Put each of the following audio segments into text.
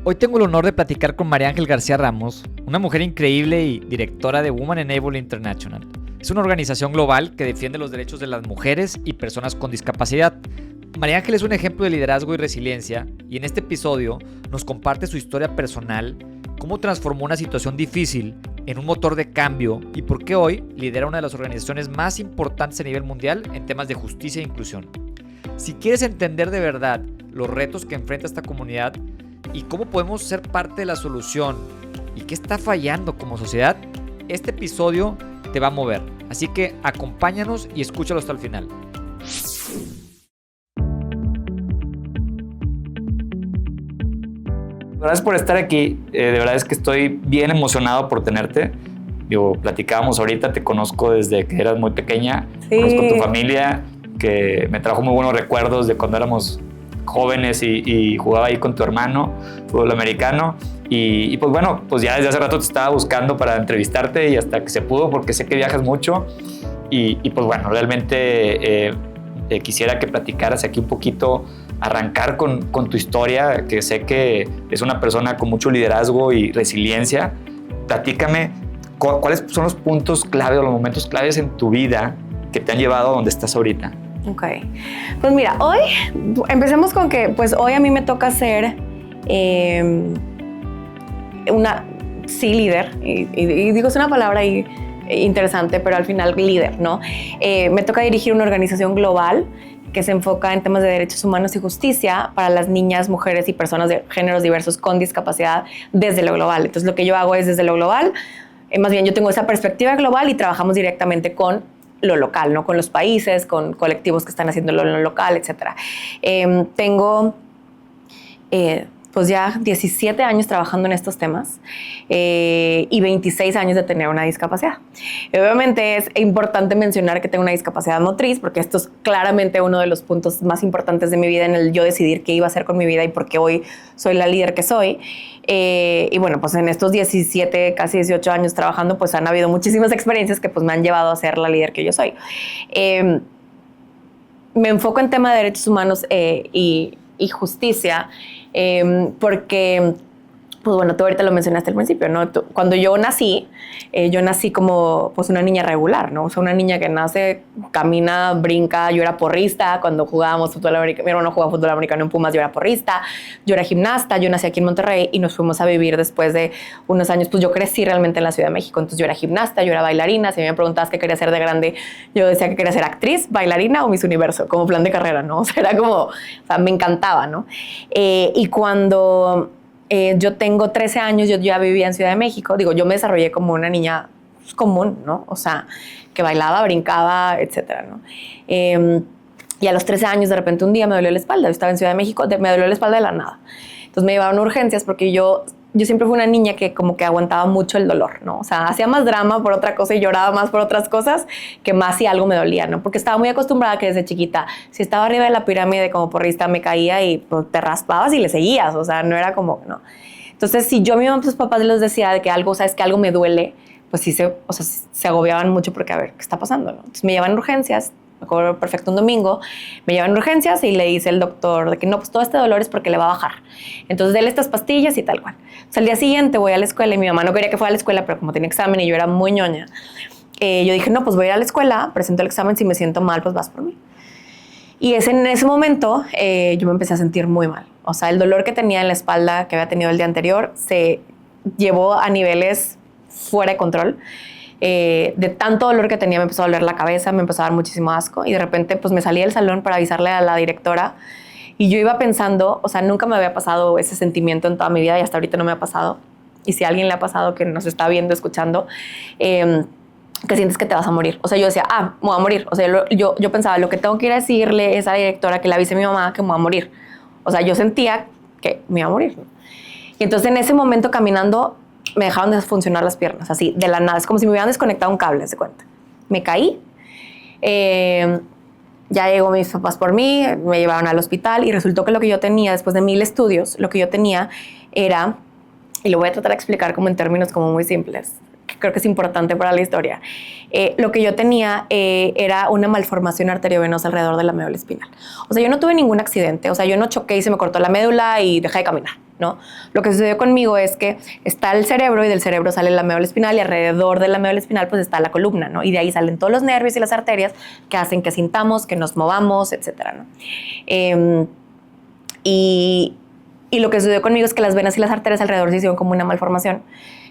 Hoy tengo el honor de platicar con María Ángel García Ramos, una mujer increíble y directora de Women Enable International. Es una organización global que defiende los derechos de las mujeres y personas con discapacidad. María Ángel es un ejemplo de liderazgo y resiliencia, y en este episodio nos comparte su historia personal, cómo transformó una situación difícil en un motor de cambio y por qué hoy lidera una de las organizaciones más importantes a nivel mundial en temas de justicia e inclusión. Si quieres entender de verdad los retos que enfrenta esta comunidad y cómo podemos ser parte de la solución y qué está fallando como sociedad, este episodio te va a mover. Así que acompáñanos y escúchalo hasta el final. Gracias por estar aquí. De verdad es que estoy bien emocionado por tenerte. Platicábamos ahorita, te conozco desde que eras muy pequeña. Sí. Conozco tu familia, que me trajo muy buenos recuerdos de cuando éramos jóvenes y jugaba ahí con tu hermano, fútbol americano. Y pues bueno, pues ya desde hace rato te estaba buscando para entrevistarte y hasta que se pudo, porque sé que viajas mucho. Y pues bueno, realmente quisiera que platicaras aquí un poquito, arrancar con tu historia, que sé que es una persona con mucho liderazgo y resiliencia. Platícame, ¿cuáles son los puntos clave o los momentos claves en tu vida que te han llevado a donde estás ahorita? Ok, pues mira, hoy empecemos con que pues hoy a mí me toca ser una líder, y digo, es una palabra ahí interesante, pero al final líder, ¿no? Me toca dirigir una organización global que se enfoca en temas de derechos humanos y justicia para las niñas, mujeres y personas de géneros diversos con discapacidad desde lo global. Entonces lo que yo hago es desde lo global, más bien yo tengo esa perspectiva global y trabajamos directamente con lo local, ¿no? Con los países, con colectivos que están haciéndolo en lo local, etc. Tengo pues ya 17 años trabajando en estos temas y 26 años de tener una discapacidad. Obviamente es importante mencionar que tengo una discapacidad motriz, porque esto es claramente uno de los puntos más importantes de mi vida en el yo decidir qué iba a hacer con mi vida y por qué hoy soy la líder que soy. Y bueno, pues en estos 17, casi 18 años trabajando, pues han habido muchísimas experiencias que pues me han llevado a ser la líder que yo soy. Me enfoco en tema de derechos humanos y justicia, porque, pues bueno, tú ahorita lo mencionaste al principio, ¿no? Cuando yo nací como pues una niña regular, ¿no? O sea, una niña que nace, camina, brinca. Yo era porrista cuando jugábamos fútbol americano. Mi hermano jugaba fútbol americano en Pumas, yo era porrista. Yo era gimnasta, yo nací aquí en Monterrey y nos fuimos a vivir después de unos años. Pues yo crecí realmente en la Ciudad de México, entonces yo era gimnasta, yo era bailarina. Si me preguntabas qué quería ser de grande, yo decía que quería ser actriz, bailarina o Miss Universo, como plan de carrera, ¿no? O sea, era como, o sea, me encantaba, ¿no? Y cuando yo tengo 13 años, yo ya vivía en Ciudad de México. Digo, yo me desarrollé como una niña común, ¿no? O sea, que bailaba, brincaba, etcétera, ¿no? Y a los 13 años, de repente, un día me dolió la espalda. Yo estaba en Ciudad de México, me dolió la espalda de la nada. Entonces me llevaron a urgencias porque yo siempre fui una niña que como que aguantaba mucho el dolor, ¿no? O sea, hacía más drama por otra cosa y lloraba más por otras cosas que más si algo me dolía, ¿no? Porque estaba muy acostumbrada que desde chiquita, si estaba arriba de la pirámide como porrista, me caía y pues, te raspabas y le seguías. O sea, no era como, ¿no? Entonces, si yo a mi mamá, sus papás les decía de que algo, sabes, que algo me duele, pues sí se agobiaban mucho porque, a ver, ¿qué está pasando, no? Entonces me llevan a urgencias. Me acuerdo perfecto, un domingo, me llevan a urgencias y le dice el doctor de que no, pues todo este dolor es porque le va a bajar. Entonces, dele estas pastillas y tal cual. O sea, al día siguiente voy a la escuela y mi mamá no quería que fuera a la escuela, pero como tenía examen y yo era muy ñoña, yo dije, no, pues voy a ir a la escuela, presento el examen, si me siento mal, pues vas por mí. Y en ese momento yo me empecé a sentir muy mal. O sea, el dolor que tenía en la espalda que había tenido el día anterior se llevó a niveles fuera de control. De tanto dolor que tenía me empezó a doler la cabeza, me empezó a dar muchísimo asco y de repente pues me salí del salón para avisarle a la directora y yo iba pensando, o sea, nunca me había pasado ese sentimiento en toda mi vida y hasta ahorita no me ha pasado. Y si a alguien le ha pasado, que nos está viendo, escuchando, que sientes que te vas a morir. O sea, yo decía, me voy a morir. O sea, yo pensaba, lo que tengo que ir a decirle es a la directora que le avise a mi mamá que me voy a morir. O sea, yo sentía que me iba a morir, ¿no? Y entonces en ese momento caminando me dejaron de funcionar las piernas, así, de la nada. Es como si me hubieran desconectado un cable, ¿se cuenta? Me caí. Ya llegó mis papás por mí, me llevaron al hospital y resultó que lo que yo tenía, después de 1000 estudios, lo que yo tenía era, y lo voy a tratar de explicar como en términos como muy simples, que creo que es importante para la historia. Lo que yo tenía era una malformación arteriovenosa alrededor de la médula espinal. O sea, yo no tuve ningún accidente. O sea, yo no choqué y se me cortó la médula y dejé de caminar. ¿no? Lo que sucedió conmigo es que está el cerebro y del cerebro sale la médula espinal y alrededor de la médula espinal pues está la columna, ¿no? Y de ahí salen todos los nervios y las arterias que hacen que sintamos, que nos movamos, etcétera, ¿no? Y lo que sucedió conmigo es que las venas y las arterias alrededor se hicieron como una malformación,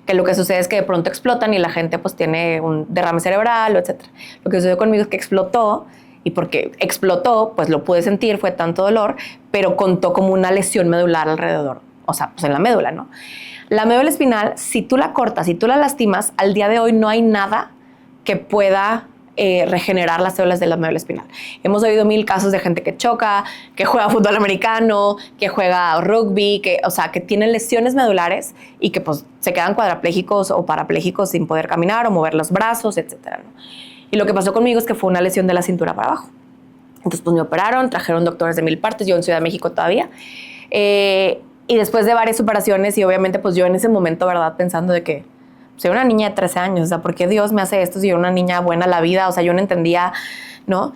que lo que sucede es que de pronto explotan y la gente pues tiene un derrame cerebral, etcétera. Lo que sucedió conmigo es que explotó, y porque explotó, pues lo pude sentir, fue tanto dolor, pero contó como una lesión medular alrededor, o sea, pues en la médula, ¿no? La médula espinal, si tú la cortas, si tú la lastimas, al día de hoy no hay nada que pueda regenerar las células de la médula espinal. Hemos oído 1000 casos de gente que choca, que juega fútbol americano, que juega rugby, o sea, que tienen lesiones medulares y que pues se quedan cuadraplégicos o parapléjicos sin poder caminar o mover los brazos, etcétera, ¿no? Y lo que pasó conmigo es que fue una lesión de la cintura para abajo. Entonces pues me operaron, trajeron doctores de 1000 partes, yo en Ciudad de México todavía. Y después de varias operaciones y obviamente pues yo en ese momento, ¿verdad? Pensando de que soy una niña de 13 años, o sea, ¿por qué Dios me hace esto si yo era una niña buena a la vida? O sea, yo no entendía, ¿no?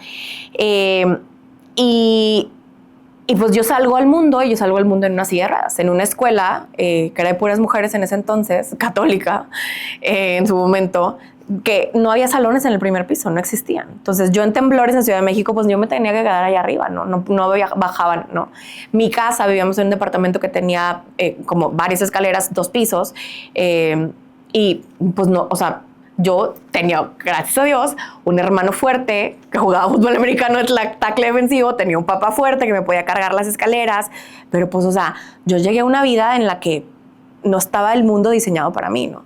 Y pues yo salgo al mundo en una silla de ruedas, en una escuela que era de puras mujeres en ese entonces, católica, en su momento, que no había salones en el primer piso, no existían. Entonces yo en temblores en Ciudad de México, pues yo me tenía que quedar allá arriba, no bajaban, ¿no? Mi casa, vivíamos en un departamento que tenía como varias escaleras, 2 pisos, y pues no, o sea, yo tenía, gracias a Dios, un hermano fuerte que jugaba fútbol americano de tackle defensivo, tenía un papá fuerte que me podía cargar las escaleras, pero pues, o sea, yo llegué a una vida en la que no estaba el mundo diseñado para mí, ¿no?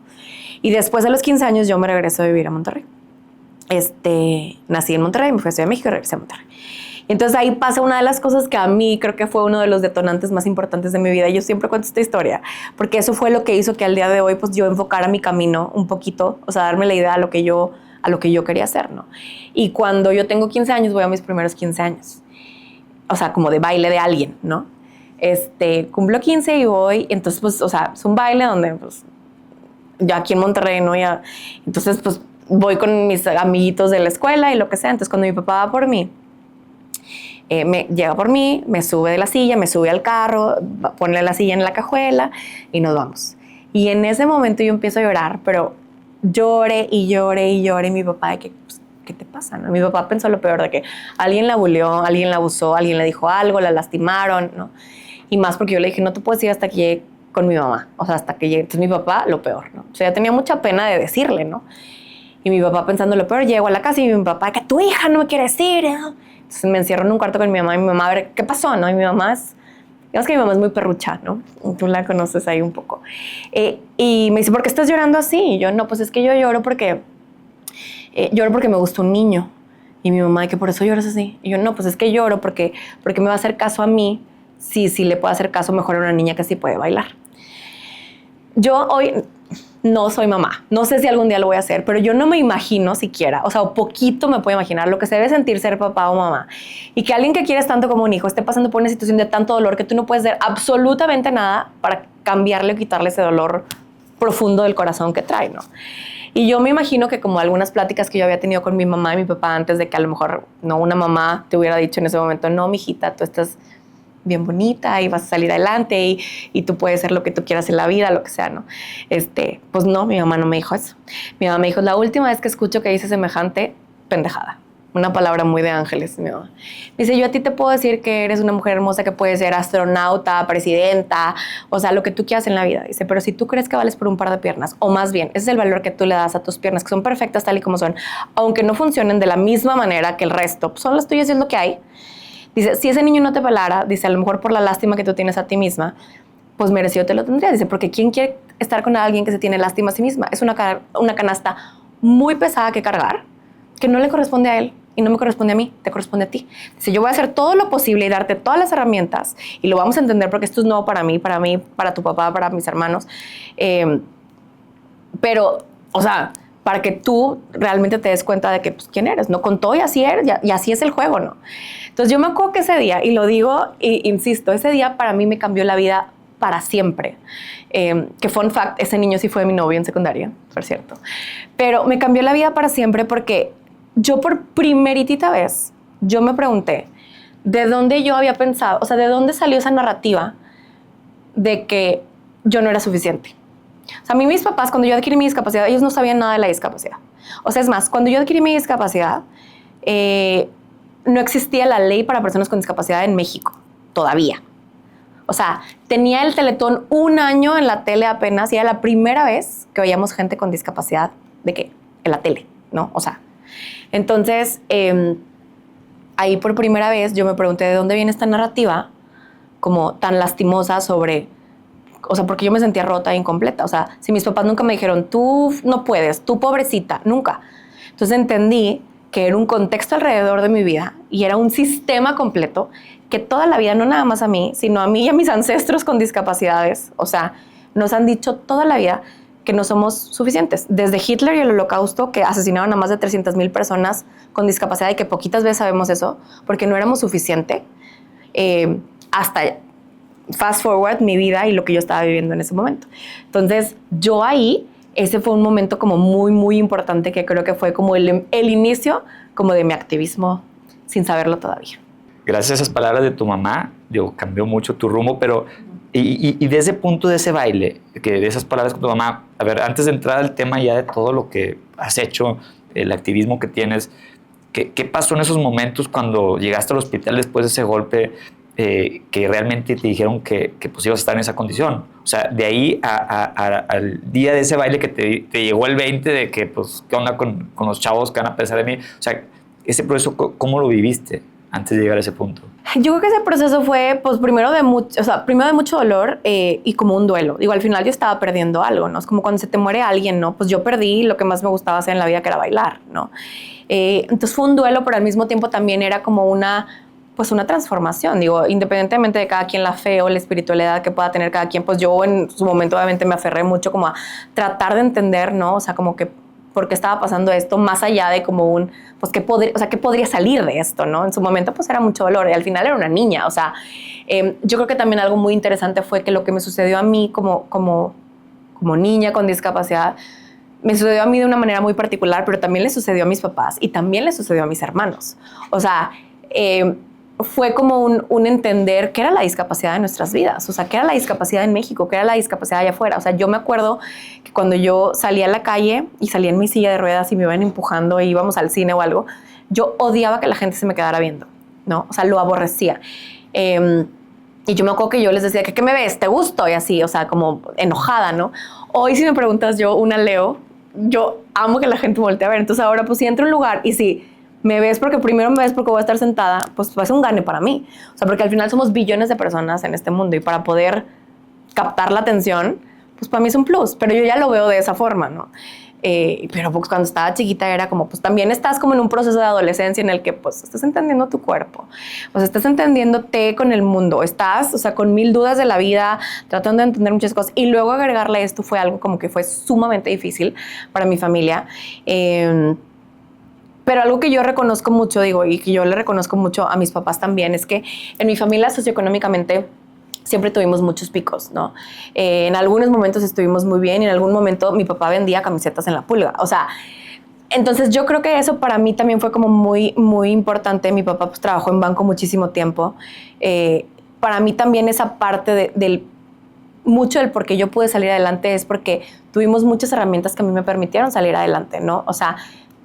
Y después de los 15 años yo me regreso a vivir a Monterrey. Nací en Monterrey, me fui a Ciudad de México y regresé a Monterrey. Y entonces ahí pasa una de las cosas que a mí creo que fue uno de los detonantes más importantes de mi vida. Y yo siempre cuento esta historia, porque eso fue lo que hizo que al día de hoy pues yo enfocara mi camino un poquito, o sea, darme la idea a lo que yo quería hacer, ¿no? Y cuando yo tengo 15 años, voy a mis primeros 15 años. O sea, como de baile de alguien, ¿no? Cumplo 15 y voy, entonces pues, o sea, es un baile donde pues yo aquí en Monterrey, ¿no? Entonces pues voy con mis amiguitos de la escuela y lo que sea. Entonces cuando mi papá va por mí, llega por mí, me sube de la silla, me sube al carro, pone la silla en la cajuela y nos vamos. Y en ese momento yo empiezo a llorar, pero lloré y lloré y lloré. Y mi papá, de que, pues, ¿qué te pasa? ¿No? Mi papá pensó lo peor, de que alguien la buleó, alguien la abusó, alguien le dijo algo, la lastimaron, ¿no? Y más porque yo le dije, no te puedes ir hasta que llegue con mi mamá, o sea, hasta que llegue. Entonces mi papá, lo peor, ¿no? O sea, ya tenía mucha pena de decirle, ¿no? Y mi papá pensando lo peor, llego a la casa y mi papá, que tu hija no me quiere decir, ¿no? Entonces me encierro en un cuarto con mi mamá y mi mamá, a ver, ¿qué pasó? ¿No? Y mi mamá digamos que mi mamá es muy perrucha, ¿no? Tú la conoces ahí un poco. Y me dice, ¿por qué estás llorando así? Y yo, no, pues es que yo lloro porque me gustó un niño. Y mi mamá, ¿de que por eso lloras así? Y yo, no, pues es que lloro porque me va a hacer caso a mí. Si le puedo hacer caso mejor a una niña que sí puede bailar. Yo hoy no soy mamá. No sé si algún día lo voy a hacer, pero yo no me imagino siquiera, o sea, o poquito me puedo imaginar lo que se debe sentir ser papá o mamá. Y que alguien que quieres tanto como un hijo esté pasando por una situación de tanto dolor que tú no puedes hacer absolutamente nada para cambiarle o quitarle ese dolor profundo del corazón que trae, ¿no? Y yo me imagino que como algunas pláticas que yo había tenido con mi mamá y mi papá antes de que a lo mejor no una mamá te hubiera dicho en ese momento, no, mijita, tú estás bien bonita y vas a salir adelante y tú puedes ser lo que tú quieras en la vida, lo que sea, ¿no? Pues no, mi mamá no me dijo eso. Mi mamá me dijo, la última vez que escucho que dice semejante pendejada. Una palabra muy de ángeles, mi mamá. Dice, yo a ti te puedo decir que eres una mujer hermosa que puede ser astronauta, presidenta, o sea, lo que tú quieras en la vida. Dice, pero si tú crees que vales por un par de piernas, o más bien, ese es el valor que tú le das a tus piernas, que son perfectas tal y como son, aunque no funcionen de la misma manera que el resto, pues son las tuyas y es lo que hay. Dice, si ese niño no te pelara, dice, a lo mejor por la lástima que tú tienes a ti misma, pues merecido te lo tendría. Dice, porque ¿quién quiere estar con alguien que se tiene lástima a sí misma? Es una canasta muy pesada que cargar, que no le corresponde a él y no me corresponde a mí, te corresponde a ti. Dice, yo voy a hacer todo lo posible y darte todas las herramientas y lo vamos a entender porque esto es nuevo para mí, para tu papá, para mis hermanos. Pero, o sea, para que tú realmente te des cuenta de que, pues, quién eres, ¿no? Con todo y así eres, y así es el juego, ¿no? Entonces yo me acuerdo que ese día, y lo digo e insisto, ese día para mí me cambió la vida para siempre. Que fun fact, ese niño sí fue mi novio en secundaria, por cierto. Pero me cambió la vida para siempre porque yo por primeritita vez, yo me pregunté de dónde yo había pensado, o sea, de dónde salió esa narrativa de que yo no era suficiente. O sea, a mí mis papás, cuando yo adquirí mi discapacidad, ellos no sabían nada de la discapacidad. O sea, es más, cuando yo adquirí mi discapacidad, no existía la ley para personas con discapacidad en México, todavía. O sea, tenía el Teletón 1 año en la tele apenas y era la primera vez que veíamos gente con discapacidad, ¿de qué? En la tele, ¿no? O sea, entonces, ahí por primera vez yo me pregunté de dónde viene esta narrativa como tan lastimosa sobre... O sea, porque yo me sentía rota e incompleta. O sea, si mis papás nunca me dijeron, tú no puedes, tú pobrecita, nunca. Entonces entendí que era un contexto alrededor de mi vida y era un sistema completo que toda la vida, no nada más a mí, sino a mí y a mis ancestros con discapacidades, o sea, nos han dicho toda la vida que no somos suficientes. Desde Hitler y el Holocausto, que asesinaron a más de 300,000 personas con discapacidad y que poquitas veces sabemos eso, porque no éramos suficiente, hasta fast forward mi vida y lo que yo estaba viviendo en ese momento. Entonces, yo ahí, ese fue un momento como muy, muy importante que creo que fue como el inicio como de mi activismo sin saberlo todavía. Gracias a esas palabras de tu mamá, cambió mucho tu rumbo, pero y de ese punto de ese baile, que de esas palabras con tu mamá, a ver, antes de entrar al tema ya de todo lo que has hecho, el activismo que tienes, ¿qué pasó en esos momentos cuando llegaste al hospital después de ese golpe que realmente te dijeron que pues ibas a estar en esa condición? O sea, de ahí al día de ese baile que te llegó el 20 de que, pues, ¿qué onda con los chavos que van a pensar de mí? O sea, ese proceso, ¿cómo lo viviste antes de llegar a ese punto? Yo creo que ese proceso fue, pues, primero de mucho dolor y como un duelo. Digo, al final yo estaba perdiendo algo, ¿no? Es como cuando se te muere alguien, ¿no? Pues yo perdí lo que más me gustaba hacer en la vida, que era bailar, ¿no? Entonces fue un duelo, pero al mismo tiempo también era como una transformación. Digo, independientemente de cada quien la fe o la espiritualidad que pueda tener cada quien, pues yo en su momento obviamente me aferré mucho como a tratar de entender, ¿no? O sea, como que por qué estaba pasando esto, más allá de como ¿qué podría salir de esto, no? En su momento, pues era mucho dolor y al final era una niña, o sea, yo creo que también algo muy interesante fue que lo que me sucedió a mí como niña con discapacidad, me sucedió a mí de una manera muy particular, pero también le sucedió a mis papás y también le sucedió a mis hermanos. O sea, fue como un entender qué era la discapacidad de nuestras vidas, o sea, qué era la discapacidad en México, qué era la discapacidad allá afuera. O sea, yo me acuerdo que cuando yo salía a la calle y salía en mi silla de ruedas y me iban empujando e íbamos al cine o algo, yo odiaba que la gente se me quedara viendo, ¿no? O sea, lo aborrecía. Y yo me acuerdo que yo les decía, ¿qué me ves? ¿Te gusto? Y así, o sea, como enojada, ¿no? Hoy, si me preguntas, Leo, yo amo que la gente voltee a ver. Entonces ahora, pues si entro a un lugar y si me ves porque primero me ves porque voy a estar sentada, pues va a ser un gane para mí. O sea, porque al final somos billones de personas en este mundo y para poder captar la atención, pues para mí es un plus. Pero yo ya lo veo de esa forma, ¿no? Pero pues cuando estaba chiquita era como, pues también estás como en un proceso de adolescencia en el que pues estás entendiendo tu cuerpo, pues estás entendiéndote con el mundo, estás, o sea, con 1000 dudas de la vida, tratando de entender muchas cosas y luego agregarle esto fue algo como que fue sumamente difícil para mi familia. Pero algo que yo reconozco mucho, y que yo le reconozco mucho a mis papás también, es que en mi familia socioeconómicamente siempre tuvimos muchos picos, ¿no? En algunos momentos estuvimos muy bien y en algún momento mi papá vendía camisetas en la Pulga. O sea, entonces yo creo que eso para mí también fue como muy, muy importante. Mi papá pues trabajó en banco muchísimo tiempo. Para mí también esa parte mucho del por qué yo pude salir adelante es porque tuvimos muchas herramientas que a mí me permitieron salir adelante, ¿no? O sea,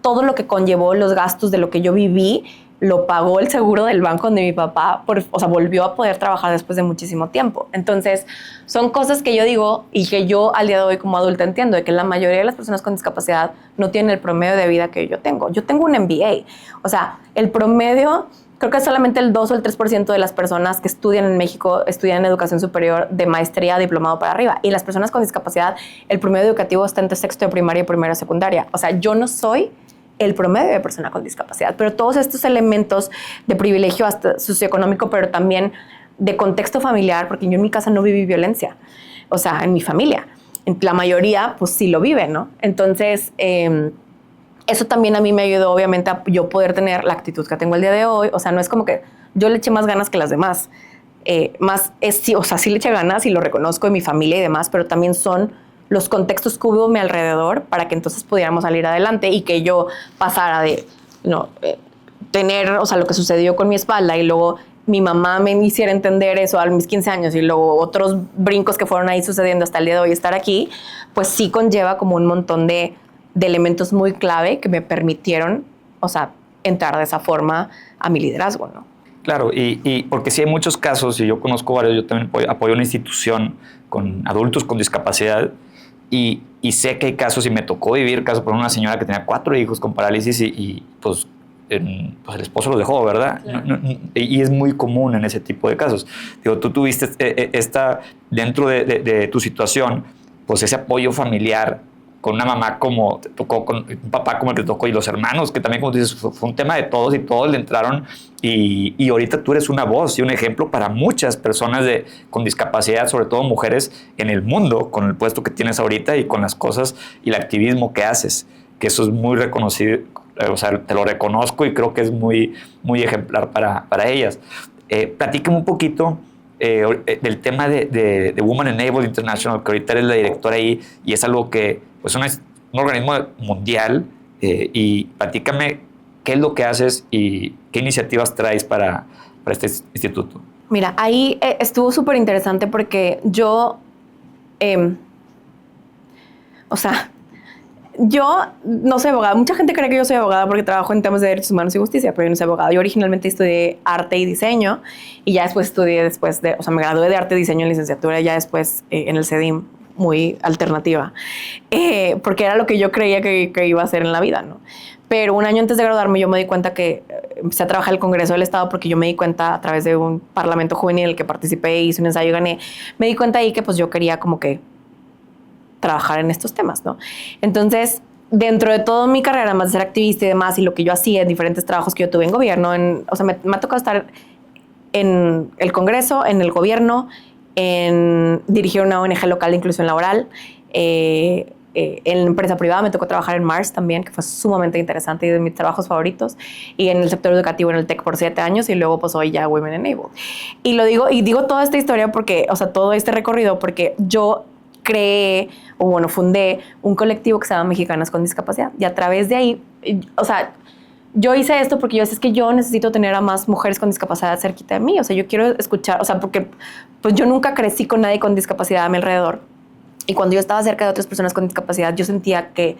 todo lo que conllevó los gastos de lo que yo viví, lo pagó el seguro del banco donde mi papá, volvió a poder trabajar después de muchísimo tiempo. Entonces, son cosas que yo digo y que yo al día de hoy como adulta entiendo, de que la mayoría de las personas con discapacidad no tienen el promedio de vida que yo tengo. Yo tengo un MBA. O sea, el promedio, creo que solamente el 2 o el 3% de las personas que estudian en México estudian en educación superior de maestría, diplomado para arriba. Y las personas con discapacidad, el promedio educativo está entre sexto de primaria y primero de secundaria. O sea, yo no soy el promedio de persona con discapacidad, pero todos estos elementos de privilegio hasta socioeconómico, pero también de contexto familiar, porque yo en mi casa no viví violencia, o sea, en mi familia, la mayoría pues sí lo vive, ¿no? Entonces, eso también a mí me ayudó obviamente a yo poder tener la actitud que tengo el día de hoy. O sea, no es como que yo le eché más ganas que las demás, sí le eché ganas y lo reconozco en mi familia y demás, pero también son los contextos que hubo a mi alrededor para que entonces pudiéramos salir adelante y que yo pasara de tener, o sea, lo que sucedió con mi espalda y luego mi mamá me hiciera entender eso a mis 15 años y luego otros brincos que fueron ahí sucediendo hasta el día de hoy estar aquí, pues sí conlleva como un montón de elementos muy clave que me permitieron, o sea, entrar de esa forma a mi liderazgo, ¿no? Claro, y porque sí hay muchos casos, y yo conozco varios, yo también apoyo una institución con adultos con discapacidad, y sé que hay casos, y me tocó vivir casos por una señora que tenía 4 hijos con parálisis y pues el esposo los dejó, ¿verdad? Claro. Y es muy común en ese tipo de casos. Digo, tú tuviste dentro de tu situación, pues ese apoyo familiar con una mamá como te tocó, con un papá como te tocó, y los hermanos, que también, como dices, fue un tema de todos y todos le entraron. Y ahorita tú eres una voz y un ejemplo para muchas personas con discapacidad, sobre todo mujeres en el mundo, con el puesto que tienes ahorita y con las cosas y el activismo que haces, que eso es muy reconocido. O sea, te lo reconozco y creo que es muy, muy ejemplar para ellas. Platícame un poquito del tema de Women Enable International, que ahorita eres la directora ahí, y es algo que pues un organismo mundial, y platícame qué es lo que haces y qué iniciativas traes para este instituto. Mira, ahí estuvo súper interesante porque yo, o sea, yo no soy abogada. Mucha gente cree que yo soy abogada porque trabajo en temas de derechos humanos y justicia, pero yo no soy abogada. Yo originalmente estudié arte y diseño y ya después o sea, me gradué de arte y diseño en licenciatura, ya después en el CEDIM, muy alternativa, porque era lo que yo creía que iba a hacer en la vida, ¿no? Pero un año antes de graduarme yo me di cuenta que empecé a trabajar en el Congreso del Estado porque yo me di cuenta a través de un parlamento juvenil en el que participé, hice un ensayo y gané. Me di cuenta ahí que pues yo quería como que trabajar en estos temas, ¿no? Entonces, dentro de toda mi carrera, además de ser activista y demás, y lo que yo hacía en diferentes trabajos que yo tuve en gobierno, o sea, me ha tocado estar en el Congreso, en el gobierno, en dirigir una ONG local de inclusión laboral, en la empresa privada me tocó trabajar en Mars también, que fue sumamente interesante y de mis trabajos favoritos, y en el sector educativo en el TEC por 7 años, y luego pues hoy ya Women Enable. Y digo toda esta historia porque, o sea, todo este recorrido, porque yo fundé un colectivo que se llama Mexicanas con Discapacidad, y a través de ahí, o sea, yo hice esto porque yo sé que yo necesito tener a más mujeres con discapacidad cerquita de mí, o sea, yo quiero escuchar, o sea, porque pues yo nunca crecí con nadie con discapacidad a mi alrededor, y cuando yo estaba cerca de otras personas con discapacidad, yo sentía que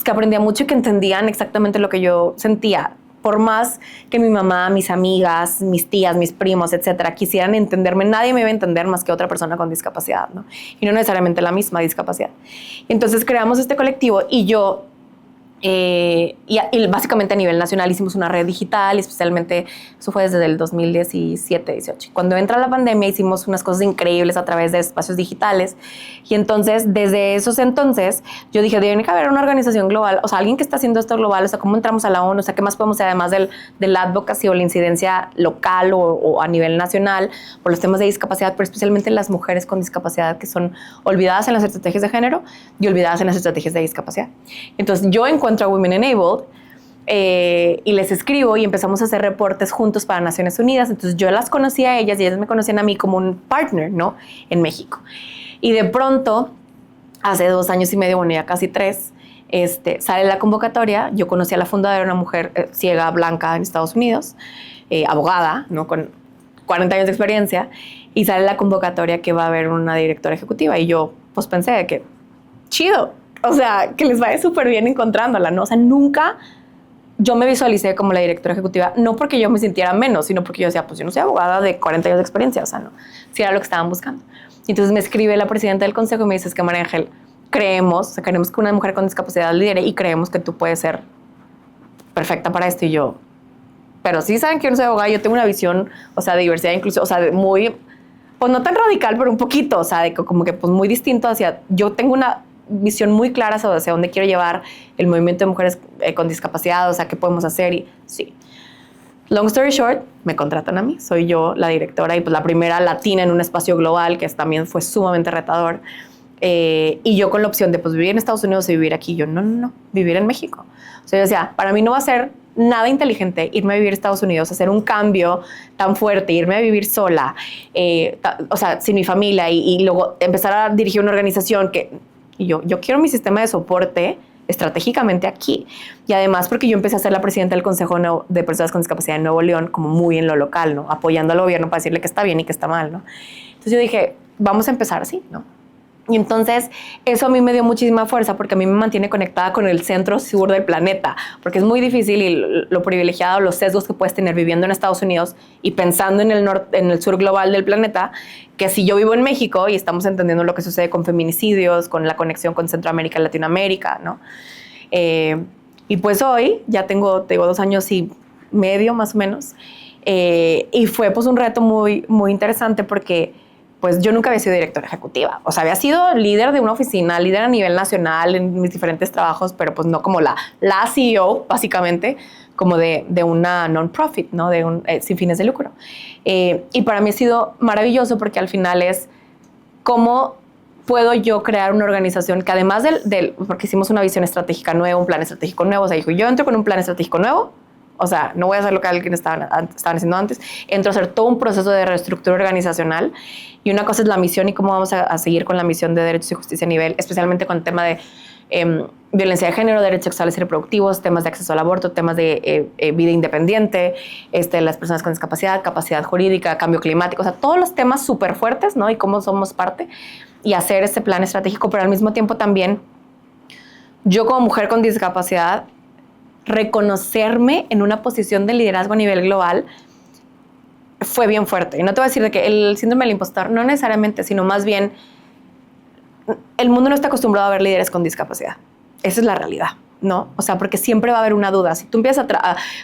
aprendía mucho y que entendían exactamente lo que yo sentía. Por más que mi mamá, mis amigas, mis tías, mis primos, etcétera, quisieran entenderme, nadie me iba a entender más que otra persona con discapacidad, ¿no? Y no necesariamente la misma discapacidad. Entonces creamos este colectivo y yo, y básicamente a nivel nacional hicimos una red digital, especialmente, eso fue desde el 2017-18. Cuando entra la pandemia hicimos unas cosas increíbles a través de espacios digitales, y entonces desde esos entonces yo dije, tiene que haber una organización global, o sea, alguien que está haciendo esto global, o sea, ¿cómo entramos a la ONU? O sea, ¿qué más podemos hacer además del advocacy o la incidencia local o a nivel nacional por los temas de discapacidad, pero especialmente las mujeres con discapacidad que son olvidadas en las estrategias de género y olvidadas en las estrategias de discapacidad? Entonces yo encuentro a Women Enabled y les escribo y empezamos a hacer reportes juntos para Naciones Unidas. Entonces yo las conocí a ellas y ellas me conocían a mí como un partner, ¿no? En México. Y de pronto, hace 2 años y medio, bueno, ya casi 3, sale la convocatoria. Yo conocí a la fundadora, una mujer ciega, blanca en Estados Unidos, abogada, ¿no? Con 40 años de experiencia, y sale la convocatoria que va a haber una directora ejecutiva. Y yo pues pensé de que, chido, o sea, que les vaya súper bien encontrándola, ¿no? O sea, nunca yo me visualicé como la directora ejecutiva, no porque yo me sintiera menos, sino porque yo decía, pues yo no soy abogada de 40 años de experiencia, o sea, no, si era lo que estaban buscando. Y entonces me escribe la presidenta del consejo y me dice, es que María Ángel, queremos que una mujer con discapacidad lidere y creemos que tú puedes ser perfecta para esto. Y yo, pero sí saben que yo no soy abogada, yo tengo una visión, o sea, de diversidad incluso, o sea, de muy, pues no tan radical, pero un poquito, o sea, de como que pues muy distinto hacia, yo tengo una visión muy clara hacia dónde quiero llevar el movimiento de mujeres con discapacidad, o sea, qué podemos hacer. Y sí, long story short, me contratan a mí, soy yo la directora y pues la primera latina en un espacio global, que también fue sumamente retador, y yo con la opción de pues vivir en Estados Unidos y vivir aquí. Yo no, vivir en México. O sea, yo decía, para mí no va a ser nada inteligente irme a vivir a Estados Unidos, hacer un cambio tan fuerte, irme a vivir sola, o sea, sin mi familia, y luego empezar a dirigir una organización que... Y yo quiero mi sistema de soporte estratégicamente aquí. Y además porque yo empecé a ser la presidenta del Consejo de Personas con Discapacidad de Nuevo León, como muy en lo local, ¿no? Apoyando al gobierno para decirle que está bien y que está mal, ¿no? Entonces yo dije, vamos a empezar así, ¿no? Y entonces eso a mí me dio muchísima fuerza porque a mí me mantiene conectada con el centro sur del planeta, porque es muy difícil y lo privilegiado, los sesgos que puedes tener viviendo en Estados Unidos y pensando en el sur global del planeta, que si yo vivo en México y estamos entendiendo lo que sucede con feminicidios, con la conexión con Centroamérica y Latinoamérica, ¿no? Y pues hoy ya tengo 2 años y medio más o menos, y fue pues un reto muy, muy interesante porque pues yo nunca había sido directora ejecutiva. O sea, había sido líder de una oficina, líder a nivel nacional en mis diferentes trabajos, pero pues no como la CEO, básicamente, como de una non-profit, ¿no? De un sin fines de lucro. Y para mí ha sido maravilloso porque al final es cómo puedo yo crear una organización que además porque hicimos una visión estratégica nueva, un plan estratégico nuevo, o sea, dijo, yo entro con un plan estratégico nuevo. O sea, no voy a hacer lo que alguien estaban haciendo antes. Entro a hacer todo un proceso de reestructura organizacional. Y una cosa es la misión y cómo vamos a seguir con la misión de derechos y justicia a nivel, especialmente con el tema de violencia de género, derechos sexuales y reproductivos, temas de acceso al aborto, temas de vida independiente, las personas con discapacidad, capacidad jurídica, cambio climático. O sea, todos los temas súper fuertes, ¿no? Y cómo somos parte. Y hacer este plan estratégico, pero al mismo tiempo también, yo como mujer con discapacidad, reconocerme en una posición de liderazgo a nivel global fue bien fuerte. Y no te voy a decir de que el síndrome del impostor, no necesariamente, sino más bien el mundo no está acostumbrado a ver líderes con discapacidad. Esa es la realidad, ¿no? O sea, porque siempre va a haber una duda. Si tú empiezas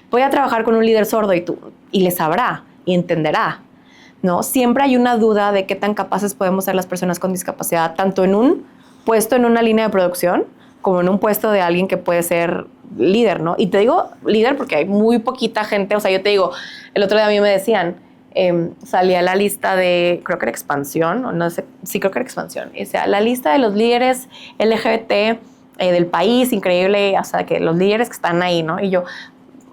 voy a trabajar con un líder sordo y le sabrá y entenderá, ¿no? Siempre hay una duda de qué tan capaces podemos ser las personas con discapacidad, tanto en un puesto en una línea de producción como en un puesto de alguien que puede ser líder, ¿no? Y te digo líder porque hay muy poquita gente. O sea, yo te digo, el otro día a mí me decían, salía la lista de, creo que era Expansión, o no sé, sí creo que era Expansión, o sea, la lista de los líderes LGBT del país, increíble, o sea, que los líderes que están ahí, ¿no? Y yo,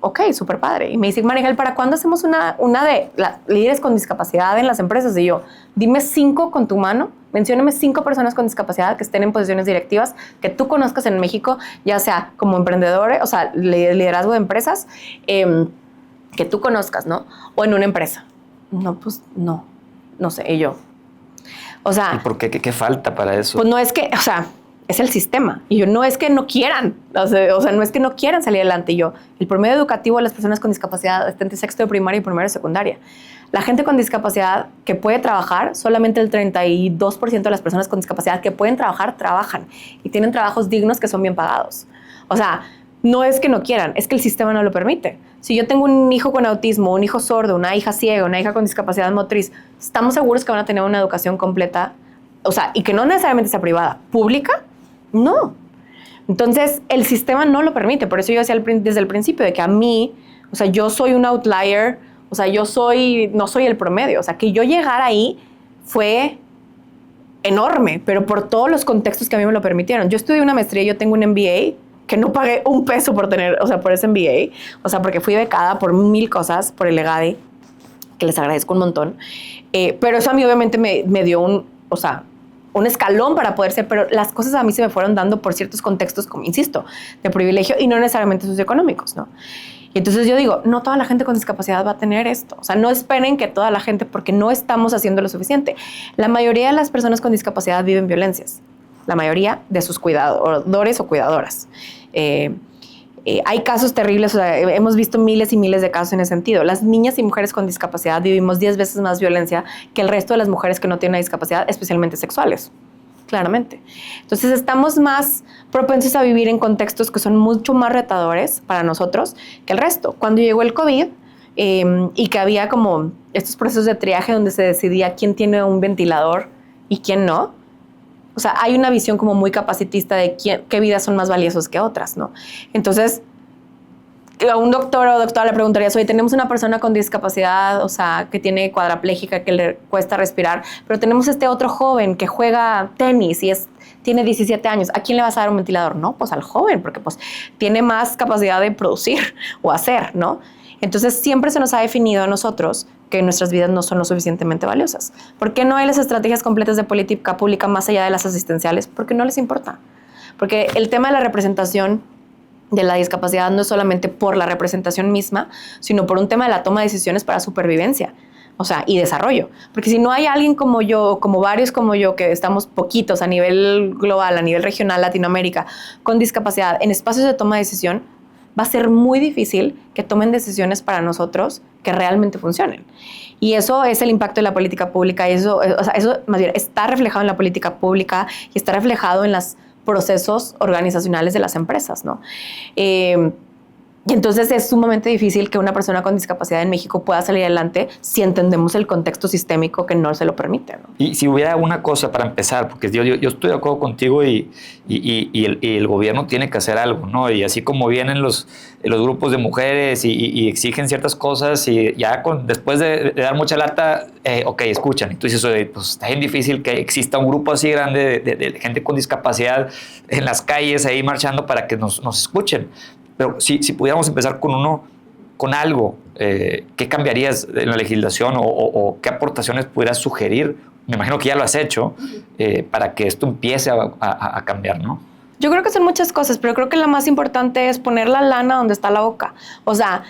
ok, súper padre. Y me dice, Marigel, ¿para cuándo hacemos una de líderes con discapacidad en las empresas? Y yo, dime 5 con tu mano, mencióname 5 personas con discapacidad que estén en posiciones directivas que tú conozcas en México, ya sea como emprendedores, o sea, liderazgo de empresas, que tú conozcas, ¿no? O en una empresa. No, pues no sé, y yo. O sea. ¿Y por qué? ¿Qué falta para eso? Pues no es que, o sea, es el sistema. Y yo, no es que no quieran, o sea, no es que no quieran salir adelante. Y yo, el promedio educativo de las personas con discapacidad está entre sexto de primaria y primero de secundaria. La gente con discapacidad que puede trabajar, solamente el 32% de las personas con discapacidad que pueden trabajar, trabajan. Y tienen trabajos dignos que son bien pagados. O sea, no es que no quieran, es que el sistema no lo permite. Si yo tengo un hijo con autismo, un hijo sordo, una hija ciega, una hija con discapacidad motriz, ¿estamos seguros que van a tener una educación completa? O sea, y que no necesariamente sea privada, ¿pública? No. Entonces, el sistema no lo permite. Por eso yo decía desde el principio de que a mí, o sea, yo soy un outlier, o sea, no soy el promedio. O sea, que yo llegara ahí fue enorme, pero por todos los contextos que a mí me lo permitieron. Yo estudié una maestría, yo tengo un MBA, que no pagué un peso por tener, o sea, por ese MBA, o sea, porque fui becada por 1000 cosas, por el EGADE, que les agradezco un montón. Pero eso a mí obviamente me dio un escalón para poder ser, pero las cosas a mí se me fueron dando por ciertos contextos, como insisto, de privilegio y no necesariamente socioeconómicos, ¿no? Y entonces yo digo, no toda la gente con discapacidad va a tener esto. O sea, no esperen que toda la gente, porque no estamos haciendo lo suficiente. La mayoría de las personas con discapacidad viven violencias. La mayoría de sus cuidadores o cuidadoras. Hay casos terribles, o sea, hemos visto miles y miles de casos en ese sentido. Las niñas y mujeres con discapacidad vivimos 10 veces más violencia que el resto de las mujeres que no tienen discapacidad, especialmente sexuales, claramente. Entonces estamos más propensos a vivir en contextos que son mucho más retadores para nosotros que el resto. Cuando llegó el COVID y que había como estos procesos de triaje donde se decidía quién tiene un ventilador y quién no, o sea, hay una visión como muy capacitista de qué vidas son más valiosas que otras, ¿no? Entonces, a un doctor o doctora le preguntarías, oye, tenemos una persona con discapacidad, o sea, que tiene cuadraplégica, que le cuesta respirar, pero tenemos este otro joven que juega tenis y tiene 17 años. ¿A quién le vas a dar un ventilador? No, pues al joven, porque pues tiene más capacidad de producir o hacer, ¿no? Entonces, siempre se nos ha definido a nosotros que nuestras vidas no son lo suficientemente valiosas. ¿Por qué no hay las estrategias completas de política pública más allá de las asistenciales? Porque no les importa. Porque el tema de la representación de la discapacidad no es solamente por la representación misma, sino por un tema de la toma de decisiones para supervivencia, o sea, y desarrollo. Porque si no hay alguien como yo, como varios como yo, que estamos poquitos a nivel global, a nivel regional, Latinoamérica, con discapacidad en espacios de toma de decisión, va a ser muy difícil que tomen decisiones para nosotros que realmente funcionen. Y eso es el impacto de la política pública, y eso más bien está reflejado en la política pública y está reflejado en los procesos organizacionales de las empresas, ¿no? Y entonces es sumamente difícil que una persona con discapacidad en México pueda salir adelante si entendemos el contexto sistémico que no se lo permite, ¿no? Y si hubiera una cosa para empezar, porque yo estoy de acuerdo contigo y el gobierno tiene que hacer algo, ¿no? Y así como vienen los grupos de mujeres y exigen ciertas cosas y ya después de dar mucha lata, ok, escuchan. Y tú dices, oye, pues está bien difícil que exista un grupo así grande de gente con discapacidad en las calles ahí marchando para que nos escuchen. Pero si pudiéramos empezar con algo, ¿qué cambiarías en la legislación o qué aportaciones pudieras sugerir? Me imagino que ya lo has hecho, para que esto empiece a cambiar, ¿no? Yo creo que son muchas cosas, pero creo que la más importante es poner la lana donde está la boca. O sea,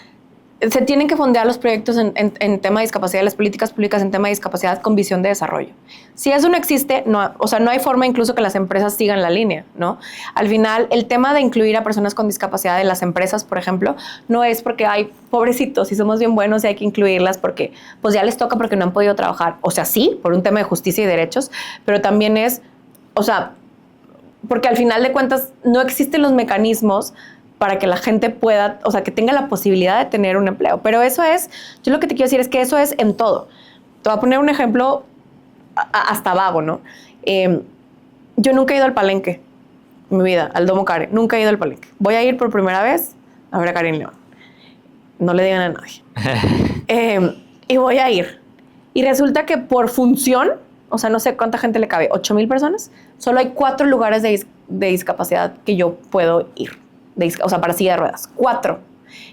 se tienen que fondear los proyectos en tema de discapacidad, las políticas públicas en tema de discapacidad con visión de desarrollo. Si eso no existe, no hay forma incluso que las empresas sigan la línea, ¿no? Al final, el tema de incluir a personas con discapacidad en las empresas, por ejemplo, no es porque hay pobrecitos y somos bien buenos y hay que incluirlas porque pues ya les toca porque no han podido trabajar. O sea, sí, por un tema de justicia y derechos, pero también es, o sea, porque al final de cuentas no existen los mecanismos para que la gente pueda, o sea, que tenga la posibilidad de tener un empleo. Pero eso es, yo lo que te quiero decir es que eso es en todo. Te voy a poner un ejemplo hasta vago, ¿no? Yo nunca he ido al Palenque en mi vida, al Domo Care. Nunca he ido al Palenque. Voy a ir por primera vez a ver a Karin León. No le digan a nadie. Y voy a ir. Y resulta que por función, o sea, no sé cuánta gente le cabe, 8,000 personas, solo hay 4 lugares de discapacidad que yo puedo ir. O sea, para silla de ruedas. 4.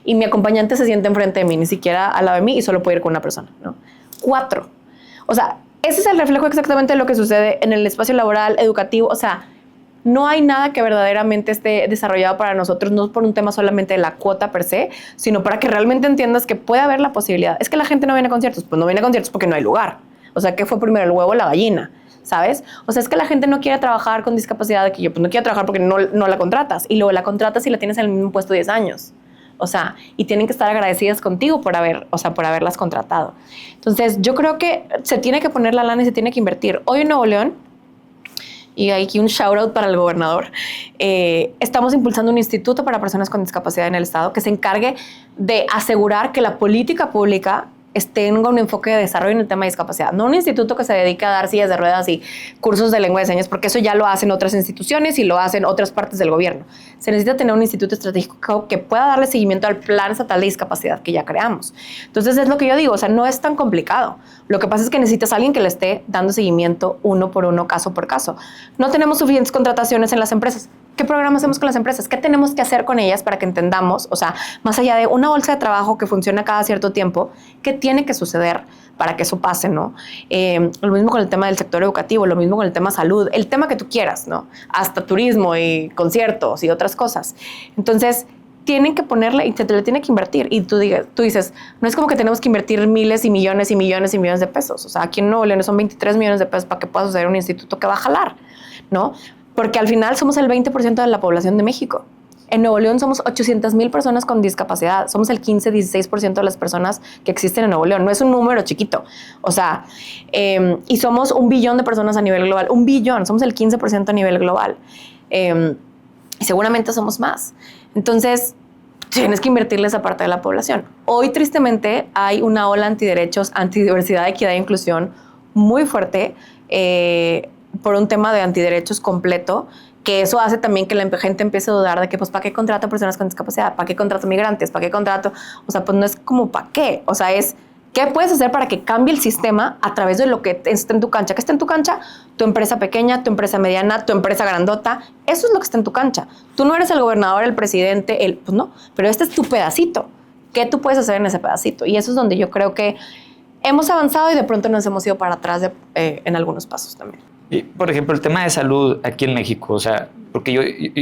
Y mi acompañante se siente enfrente de mí, ni siquiera al lado de mí, y solo puedo ir con una persona, ¿no? 4. O sea, ese es el reflejo exactamente de lo que sucede en el espacio laboral, educativo. O sea, no hay nada que verdaderamente esté desarrollado para nosotros, no por un tema solamente de la cuota per se, sino para que realmente entiendas que puede haber la posibilidad. Es que la gente no viene a conciertos. Pues no viene a conciertos porque no hay lugar. O sea, ¿qué fue primero, el huevo o la gallina? ¿Sabes? O sea, es que la gente no quiere trabajar con discapacidad, que yo pues no quiero trabajar porque no la contratas. Y luego la contratas y la tienes en el mismo puesto 10 años. O sea, y tienen que estar agradecidas contigo por haberlas contratado. Entonces, yo creo que se tiene que poner la lana y se tiene que invertir. Hoy en Nuevo León, y aquí un shout out para el gobernador, estamos impulsando un instituto para personas con discapacidad en el estado que se encargue de asegurar que la política pública tenga un enfoque de desarrollo en el tema de discapacidad. No un instituto que se dedique a dar sillas de ruedas y cursos de lengua de señas, porque eso ya lo hacen otras instituciones y lo hacen otras partes del gobierno. Se necesita tener un instituto estratégico que pueda darle seguimiento al plan estatal de discapacidad que ya creamos. Entonces es lo que yo digo, o sea, no es tan complicado. Lo que pasa es que necesitas a alguien que le esté dando seguimiento uno por uno, caso por caso. No tenemos suficientes contrataciones en las empresas. ¿Qué programa hacemos con las empresas? ¿Qué tenemos que hacer con ellas para que entendamos, o sea, más allá de una bolsa de trabajo que funciona cada cierto tiempo, qué tiene que suceder para que eso pase, ¿no? Lo mismo con el tema del sector educativo, lo mismo con el tema salud, el tema que tú quieras, ¿no? Hasta turismo y conciertos y otras cosas. Entonces, tienen que ponerle y se le tiene que invertir. Y tú dices, no es como que tenemos que invertir miles y millones y millones y millones de pesos. O sea, aquí en Nuevo León son 23 millones de pesos para que pueda suceder un instituto que va a jalar, ¿no? Porque al final somos el 20% de la población de México. En Nuevo León somos 800,000 personas con discapacidad. Somos el 15-16% de las personas que existen en Nuevo León. No es un número chiquito. O sea, y somos 1 billón de personas a nivel global. 1 billón, somos el 15% a nivel global. Y seguramente somos más. Entonces, tienes que invertirle esa parte de la población. Hoy, tristemente, hay una ola antiderechos, antidiversidad, equidad e inclusión muy fuerte, por un tema de antiderechos completo, que eso hace también que la gente empiece a dudar de que, pues, ¿para qué contrato personas con discapacidad? ¿Para qué contrato migrantes? ¿Para qué contrato? O sea, pues no es como ¿para qué? O sea, es ¿qué puedes hacer para que cambie el sistema a través de lo que está en tu cancha? ¿Qué está en tu cancha? Tu empresa pequeña, tu empresa mediana, tu empresa grandota. Eso es lo que está en tu cancha. Tú no eres el gobernador, el presidente, pues no, pero este es tu pedacito. ¿Qué tú puedes hacer en ese pedacito? Y eso es donde yo creo que hemos avanzado y de pronto nos hemos ido para atrás en algunos pasos también. Y, por ejemplo, el tema de salud aquí en México, o sea, porque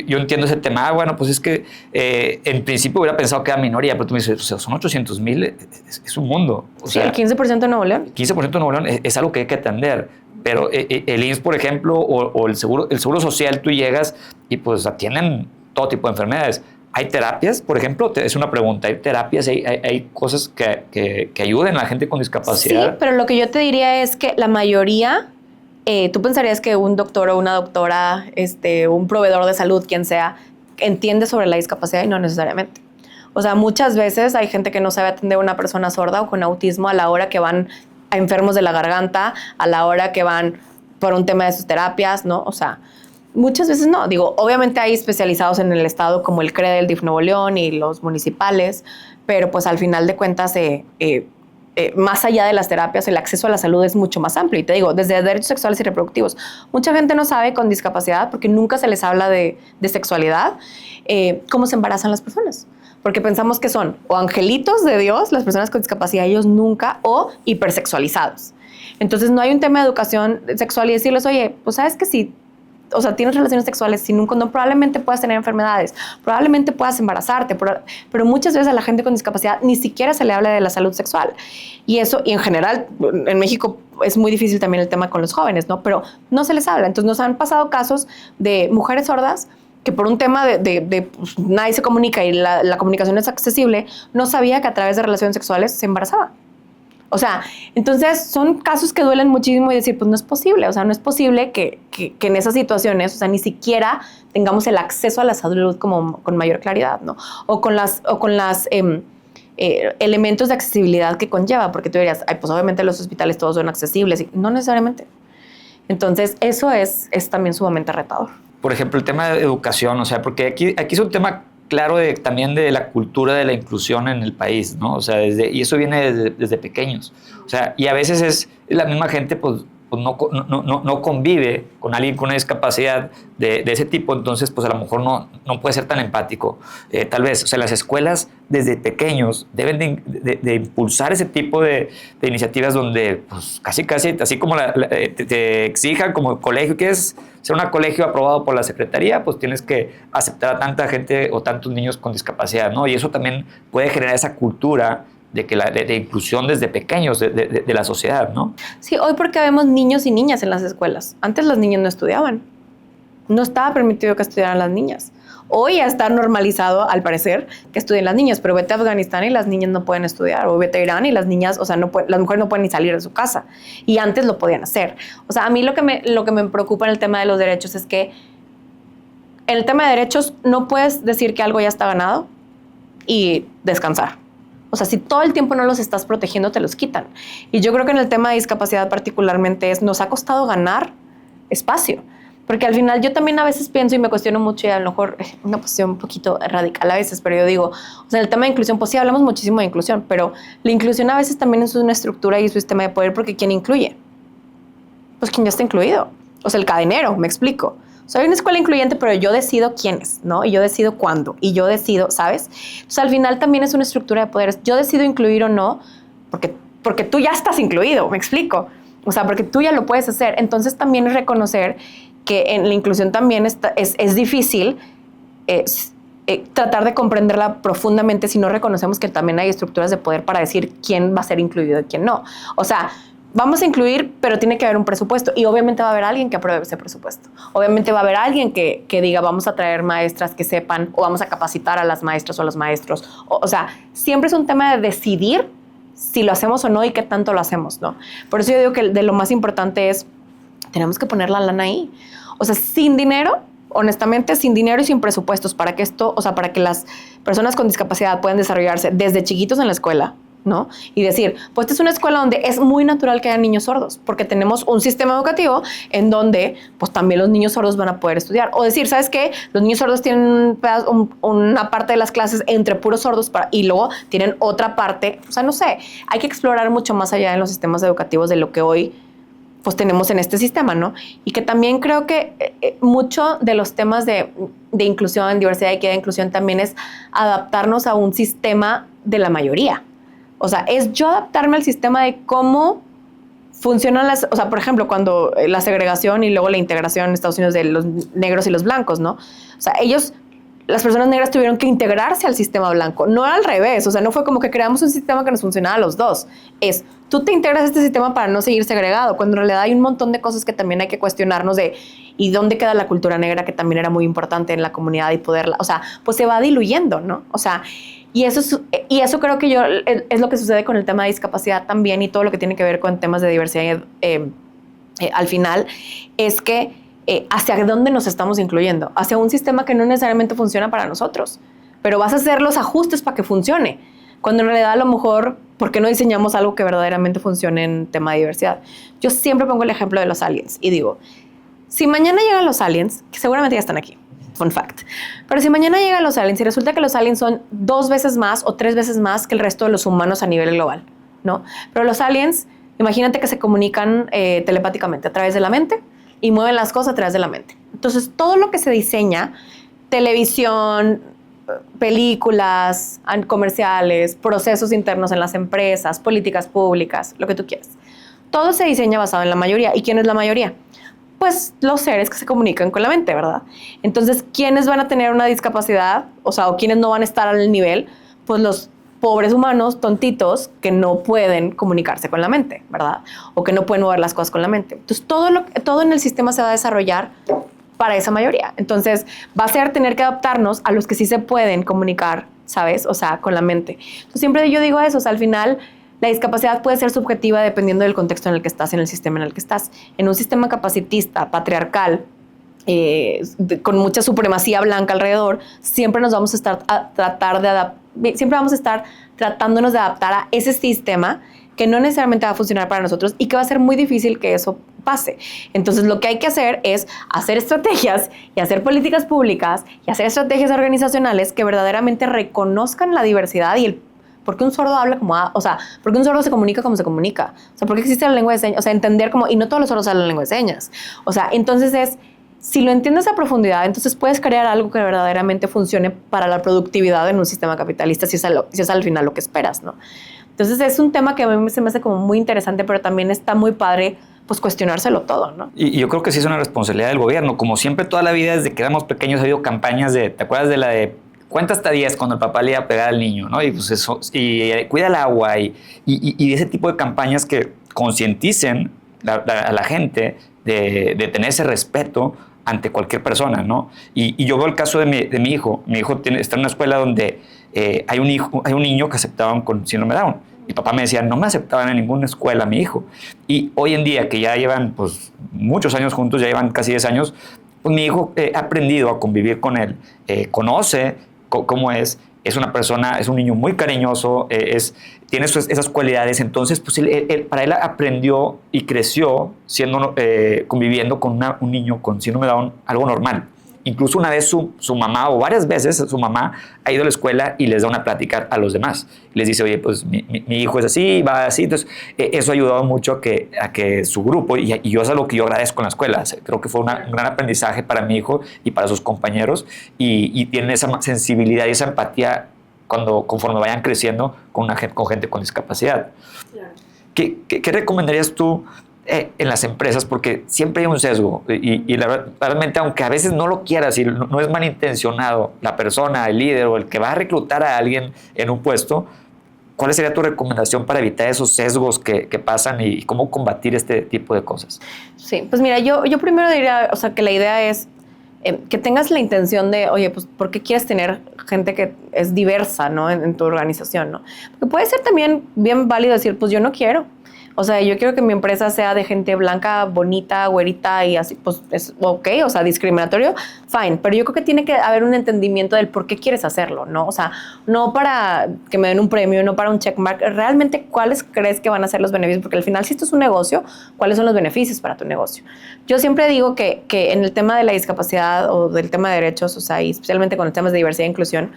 yo entiendo ese tema. Bueno, pues es que en principio hubiera pensado que era minoría, pero tú me dices, o sea, son 800,000, es un mundo. O Sí, sea, el 15% de Nuevo León. 15% de Nuevo León es algo que hay que atender. Pero el IMSS, por ejemplo, o el seguro social, tú llegas y pues atienden todo tipo de enfermedades. ¿Hay terapias, por ejemplo? Es una pregunta. ¿Hay terapias? ¿Hay cosas que ayuden a la gente con discapacidad? Sí, pero lo que yo te diría es que la mayoría, tú pensarías que un doctor o una doctora, un proveedor de salud, quien sea, entiende sobre la discapacidad y no necesariamente. O sea, muchas veces hay gente que no sabe atender a una persona sorda o con autismo a la hora que van a enfermos de la garganta, a la hora que van por un tema de sus terapias, ¿no? O sea, muchas veces no. Digo, obviamente hay especializados en el estado como el CRE del DIF Nuevo León y los municipales, pero pues al final de cuentas, más allá de las terapias, el acceso a la salud es mucho más amplio. Y te digo, desde derechos sexuales y reproductivos. Mucha gente no sabe con discapacidad porque nunca se les habla de sexualidad, cómo se embarazan las personas. Porque pensamos que son o angelitos de Dios, las personas con discapacidad, ellos nunca, o hipersexualizados. Entonces no hay un tema de educación sexual y decirles, oye, pues sabes que si, o sea, tienes relaciones sexuales sin un condón, probablemente puedas tener enfermedades, probablemente puedas embarazarte, pero muchas veces a la gente con discapacidad ni siquiera se le habla de la salud sexual. Y eso, y en general, en México es muy difícil también el tema con los jóvenes, ¿no? Pero no se les habla. Entonces nos han pasado casos de mujeres sordas que por un tema pues, nadie se comunica y la comunicación es accesible, no sabía que a través de relaciones sexuales se embarazaba. O sea, entonces son casos que duelen muchísimo y decir, pues no es posible. O sea, no es posible que en esas situaciones, o sea, ni siquiera tengamos el acceso a la salud como con mayor claridad, ¿no? O con las elementos de accesibilidad que conlleva, porque tú dirías, ay, pues obviamente los hospitales todos son accesibles. Y no necesariamente. Entonces, eso es también sumamente retador. Por ejemplo, el tema de educación, o sea, porque aquí es un tema claro también de la cultura de la inclusión en el país, ¿no? O sea, y eso viene desde pequeños. O sea, y a veces es la misma gente, pues no convive con alguien con una discapacidad de ese tipo, entonces pues a lo mejor no puede ser tan empático. Tal vez, o sea, las escuelas desde pequeños deben de impulsar ese tipo de iniciativas donde pues casi, así como te exijan como colegio, que es ser un colegio aprobado por la Secretaría, pues tienes que aceptar a tanta gente o tantos niños con discapacidad, ¿no? Y eso también puede generar esa cultura de inclusión desde pequeños de la sociedad, ¿no? Sí, hoy porque vemos niños y niñas en las escuelas. Antes los niños no estudiaban. No estaba permitido que estudiaran las niñas. Hoy ya está normalizado, al parecer, que estudien las niñas, pero vete a Afganistán y las niñas no pueden estudiar, o vete a Irán y las niñas, o sea, las mujeres no pueden ni salir de su casa. Y antes lo podían hacer. O sea, a mí lo que me preocupa en el tema de los derechos es que en el tema de derechos no puedes decir que algo ya está ganado y descansar. O sea, si todo el tiempo no los estás protegiendo, te los quitan. Y yo creo que en el tema de discapacidad particularmente nos ha costado ganar espacio. Porque al final yo también a veces pienso y me cuestiono mucho, y a lo mejor una posición un poquito radical a veces, pero yo digo, o sea, en el tema de inclusión, pues sí, hablamos muchísimo de inclusión, pero la inclusión a veces también es una estructura y es un sistema de poder, porque ¿quién incluye? Pues quien ya está incluido. O sea, el cadenero, me explico. O sea, hay una escuela incluyente, pero yo decido quiénes, ¿no? Y yo decido cuándo. Y yo decido, ¿sabes? O sea, al final también es una estructura de poderes. Yo decido incluir o no, porque tú ya estás incluido, me explico. O sea, porque tú ya lo puedes hacer. Entonces también es reconocer que en la inclusión también es difícil tratar de comprenderla profundamente si no reconocemos que también hay estructuras de poder para decir quién va a ser incluido y quién no. O sea, vamos a incluir, pero tiene que haber un presupuesto y obviamente va a haber alguien que apruebe ese presupuesto. Obviamente va a haber alguien que diga vamos a traer maestras que sepan o vamos a capacitar a las maestras o a los maestros. O sea, siempre es un tema de decidir si lo hacemos o no y qué tanto lo hacemos, ¿no? Por eso yo digo que de lo más importante es tenemos que poner la lana ahí. O sea, sin dinero, honestamente, sin dinero y sin presupuestos para que esto, o sea, para que las personas con discapacidad puedan desarrollarse desde chiquitos en la escuela, ¿no? Y decir, pues esta es una escuela donde es muy natural que haya niños sordos, porque tenemos un sistema educativo en donde pues también los niños sordos van a poder estudiar. O decir, ¿sabes qué? Los niños sordos tienen una parte de las clases entre puros sordos y luego tienen otra parte. O sea, no sé, hay que explorar mucho más allá en los sistemas educativos de lo que hoy pues tenemos en este sistema, ¿no? Y que también creo que mucho de los temas de inclusión, diversidad, equidad e inclusión también es adaptarnos a un sistema de la mayoría. O sea, es yo adaptarme al sistema de cómo funcionan o sea, por ejemplo, cuando la segregación y luego la integración en Estados Unidos de los negros y los blancos, ¿no? O sea, las personas negras tuvieron que integrarse al sistema blanco, no al revés, o sea, no fue como que creamos un sistema que nos funcionaba a los dos, tú te integras a este sistema para no seguir segregado, cuando en realidad hay un montón de cosas que también hay que cuestionarnos ¿y dónde queda la cultura negra que también era muy importante en la comunidad y poderla, o sea, pues se va diluyendo, ¿no? O sea, y eso creo que es lo que sucede con el tema de discapacidad también y todo lo que tiene que ver con temas de diversidad al final, es que hacia dónde nos estamos incluyendo, hacia un sistema que no necesariamente funciona para nosotros, pero vas a hacer los ajustes para que funcione, cuando en realidad a lo mejor, ¿por qué no diseñamos algo que verdaderamente funcione en tema de diversidad? Yo siempre pongo el ejemplo de los aliens y digo, si mañana llegan los aliens, que seguramente ya están aquí, fun fact. Pero si mañana llegan los aliens y resulta que los aliens son 2 veces más o 3 veces más que el resto de los humanos a nivel global, ¿no? Pero los aliens, imagínate que se comunican telepáticamente a través de la mente y mueven las cosas a través de la mente. Entonces, todo lo que se diseña, televisión, películas, comerciales, procesos internos en las empresas, políticas públicas, lo que tú quieras, todo se diseña basado en la mayoría. ¿Y quién es la mayoría? Pues los seres que se comunican con la mente, ¿verdad? Entonces, ¿quiénes van a tener una discapacidad? O sea, ¿o quiénes no van a estar al nivel? Pues los pobres humanos tontitos que no pueden comunicarse con la mente, ¿verdad? O que no pueden mover las cosas con la mente. Entonces, todo en el sistema se va a desarrollar para esa mayoría. Entonces, va a ser tener que adaptarnos a los que sí se pueden comunicar, ¿sabes? O sea, con la mente. Entonces, siempre yo digo eso, o sea, al final la discapacidad puede ser subjetiva dependiendo del contexto en el que estás, en el sistema en el que estás. En un sistema capacitista, patriarcal, con mucha supremacía blanca alrededor, siempre nos vamos a estar siempre vamos a estar tratándonos de adaptar a ese sistema que no necesariamente va a funcionar para nosotros y que va a ser muy difícil que eso pase. Entonces, lo que hay que hacer es hacer estrategias y hacer políticas públicas y hacer estrategias organizacionales que verdaderamente reconozcan la diversidad y ¿por qué un sordo habla como o sea, ¿por qué un sordo se comunica como se comunica? O sea, ¿por qué existe la lengua de señas? O sea, entender y no todos los sordos hablan lengua de señas. O sea, entonces si lo entiendes a profundidad, entonces puedes crear algo que verdaderamente funcione para la productividad en un sistema capitalista, si es al final lo que esperas, ¿no? Entonces es un tema que a mí se me hace como muy interesante, pero también está muy padre pues cuestionárselo todo, ¿no? Y yo creo que sí es una responsabilidad del gobierno. Como siempre, toda la vida, desde que éramos pequeños, ha habido campañas ¿te acuerdas de la de cuenta hasta 10 cuando el papá le iba a pegar al niño, ¿no? Y pues eso, y cuida el agua y ese tipo de campañas que concienticen a la gente de tener ese respeto ante cualquier persona, ¿no? Y yo veo el caso de mi hijo. Mi hijo está en una escuela donde hay un niño que aceptaban con síndrome de Down. Mi papá me decía, no me aceptaban en ninguna escuela mi hijo. Y hoy en día, que ya llevan pues, muchos años juntos, ya llevan casi 10 años, pues mi hijo ha aprendido a convivir con él, conoce cómo es una persona, es un niño muy cariñoso, tiene esas cualidades. Entonces, pues para él aprendió y creció conviviendo con un niño con síndrome de Down, algo normal. Incluso una vez su mamá, o varias veces su mamá, ha ido a la escuela y les da una plática a los demás. Les dice, oye, pues mi hijo es así, va así. Entonces, eso ha ayudado mucho a que su grupo, y yo es algo que yo agradezco en la escuela. Creo que fue un gran aprendizaje para mi hijo y para sus compañeros. Y tienen esa sensibilidad y esa empatía conforme vayan creciendo con gente con discapacidad. Claro. ¿Qué recomendarías tú en las empresas? Porque siempre hay un sesgo y realmente, aunque a veces no lo quieras y no es malintencionado la persona, el líder o el que va a reclutar a alguien en un puesto, ¿cuál sería tu recomendación para evitar esos sesgos que pasan y cómo combatir este tipo de cosas? Sí, pues mira, yo primero diría, o sea, que la idea es que tengas la intención de, oye, pues, ¿por qué quieres tener gente que es diversa, ¿no? En tu organización, ¿no? Porque puede ser también bien válido decir, pues, yo no quiero. O sea, yo quiero que mi empresa sea de gente blanca, bonita, güerita y así, pues es ok, o sea, discriminatorio, fine. Pero yo creo que tiene que haber un entendimiento del por qué quieres hacerlo, ¿no? O sea, no para que me den un premio, no para un checkmark. Realmente, ¿cuáles crees que van a ser los beneficios? Porque al final, si esto es un negocio, ¿cuáles son los beneficios para tu negocio? Yo siempre digo que en el tema de la discapacidad o del tema de derechos, o sea, y especialmente con los temas de diversidad e inclusión,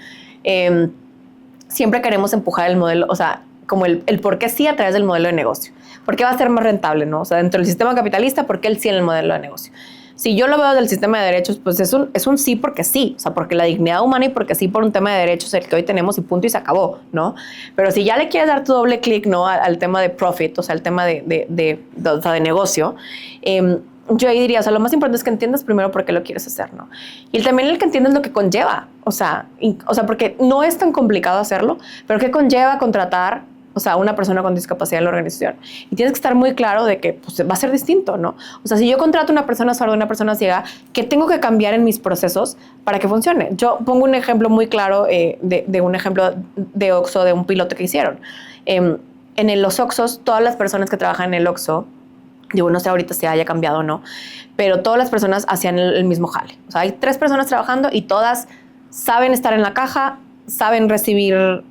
siempre queremos empujar el modelo, o sea, como el por qué sí a través del modelo de negocio. ¿Por qué va a ser más rentable, no? O sea, dentro del sistema capitalista, ¿por qué el sí en el modelo de negocio? si yo lo veo del sistema de derechos, pues es un sí porque sí, o sea, porque la dignidad humana y porque sí por un tema de derechos el que hoy tenemos y punto y se acabó, ¿no? Pero si ya le quieres dar tu doble clic, ¿no? Al tema de profit, o sea, al tema de negocio, yo ahí diría, o sea, lo más importante es que entiendas primero por qué lo quieres hacer, ¿no? Y también el que entiendas lo que conlleva, o sea, porque no es tan complicado hacerlo, pero ¿qué conlleva contratar, o sea, una persona con discapacidad en la organización? Y tienes que estar muy claro de que pues, va a ser distinto, ¿no? O sea, si yo contrato una persona sorda, una persona ciega, ¿qué tengo que cambiar en mis procesos para que funcione? Yo pongo un ejemplo muy claro de un ejemplo de Oxxo, de un piloto que hicieron. En los Oxxos, todas las personas que trabajan en el Oxxo, yo no sé ahorita si haya cambiado o no, pero todas las personas hacían el mismo jale. O sea, hay 3 personas trabajando y todas saben estar en la caja, saben recibir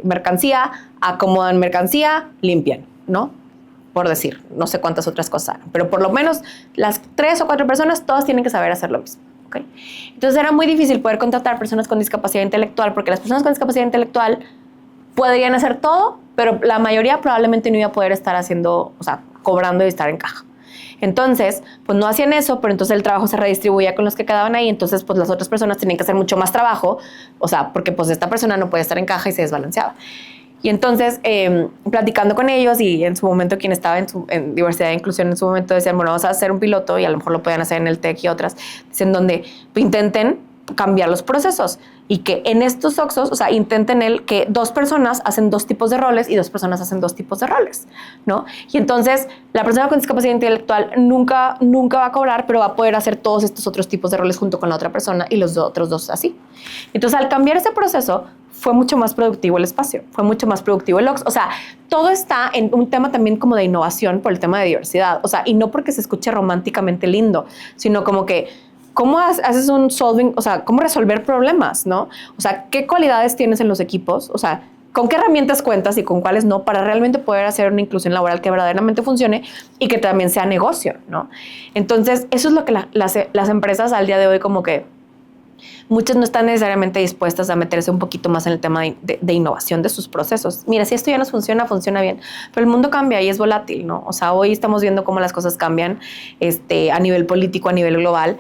mercancía, acomodan mercancía, limpian, ¿no? Por decir, no sé cuántas otras cosas hagan, pero por lo menos las 3 o 4 personas, todas tienen que saber hacer lo mismo, ¿ok? Entonces era muy difícil poder contratar personas con discapacidad intelectual, porque las personas con discapacidad intelectual podrían hacer todo, pero la mayoría probablemente no iba a poder estar haciendo, o sea, cobrando y estar en caja. Entonces, pues no hacían eso, pero entonces el trabajo se redistribuía con los que quedaban ahí, entonces pues las otras personas tenían que hacer mucho más trabajo, o sea, porque pues esta persona no puede estar en caja y se desbalanceaba. Y entonces, platicando con ellos y en su momento quien estaba en diversidad e inclusión en su momento decían, bueno, vamos a hacer un piloto y a lo mejor lo pueden hacer en el TEC y otras, dicen donde intenten cambiar los procesos y que en estos Oxxos, o sea, intenten que 2 personas hacen 2 tipos de roles y 2 personas hacen 2 tipos de roles, ¿no? Y entonces la persona con discapacidad intelectual nunca va a cobrar, pero va a poder hacer todos estos otros tipos de roles junto con la otra persona y los otros 2 así. Entonces, al cambiar ese proceso, fue mucho más productivo el espacio, fue mucho más productivo el Oxxo. O sea, todo está en un tema también como de innovación por el tema de diversidad. O sea, y no porque se escuche románticamente lindo, sino como que ¿cómo haces un solving? O sea, ¿cómo resolver problemas, no? O sea, ¿qué cualidades tienes en los equipos? O sea, ¿con qué herramientas cuentas y con cuáles no para realmente poder hacer una inclusión laboral que verdaderamente funcione y que también sea negocio, ¿no? Entonces, eso es lo que las empresas al día de hoy como que muchas no están necesariamente dispuestas a meterse un poquito más en el tema de innovación de sus procesos. Mira, si esto ya nos funciona, funciona bien, pero el mundo cambia y es volátil, ¿no? O sea, hoy estamos viendo cómo las cosas cambian a nivel político, a nivel global.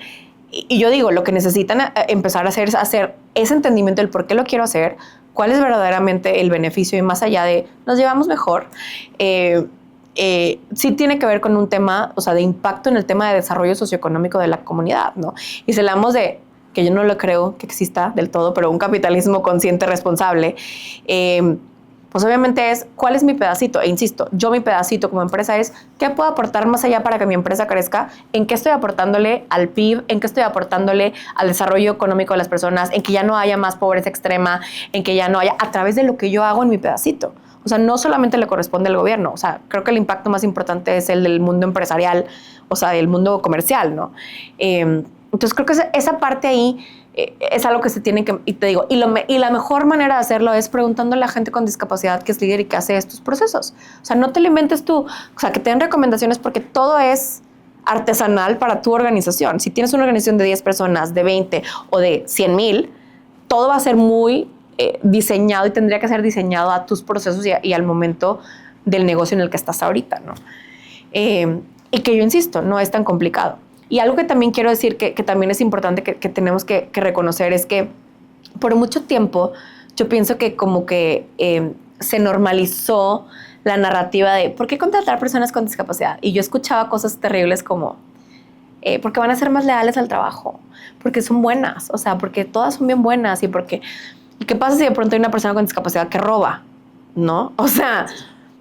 Y yo digo, lo que necesitan empezar a hacer es hacer ese entendimiento del por qué lo quiero hacer, cuál es verdaderamente el beneficio y más allá de nos llevamos mejor. Sí tiene que ver con un tema, o sea, de impacto en el tema de desarrollo socioeconómico de la comunidad, ¿no? Y si hablamos de, que yo no lo creo que exista del todo, pero un capitalismo consciente, responsable, pues obviamente es cuál es mi pedacito. E insisto, yo mi pedacito como empresa es qué puedo aportar más allá para que mi empresa crezca, en qué estoy aportándole al PIB, en qué estoy aportándole al desarrollo económico de las personas, en que ya no haya más pobreza extrema, en que ya no haya, a través de lo que yo hago en mi pedacito. O sea, no solamente le corresponde al gobierno, o sea, creo que el impacto más importante es el del mundo empresarial, o sea, del mundo comercial, ¿no? Entonces creo que esa parte ahí es algo que se tiene que, y te digo, y la mejor manera de hacerlo es preguntándole a la gente con discapacidad que es líder y que hace estos procesos. O sea, no te lo inventes tú, o sea, que te den recomendaciones porque todo es artesanal para tu organización. Si tienes una organización de 10 personas, de 20 o de 100,000, todo va a ser muy diseñado y tendría que ser diseñado a tus procesos y al momento del negocio en el que estás ahorita, ¿no? Y que yo insisto, no es tan complicado. Y algo que también quiero decir que también es importante que tenemos que reconocer es que por mucho tiempo yo pienso que como que se normalizó la narrativa de ¿por qué contratar personas con discapacidad? Y yo escuchaba cosas terribles como porque van a ser más leales al trabajo, porque son buenas, o sea, porque todas son bien buenas ¿y qué pasa si de pronto hay una persona con discapacidad que roba? ¿No? O sea,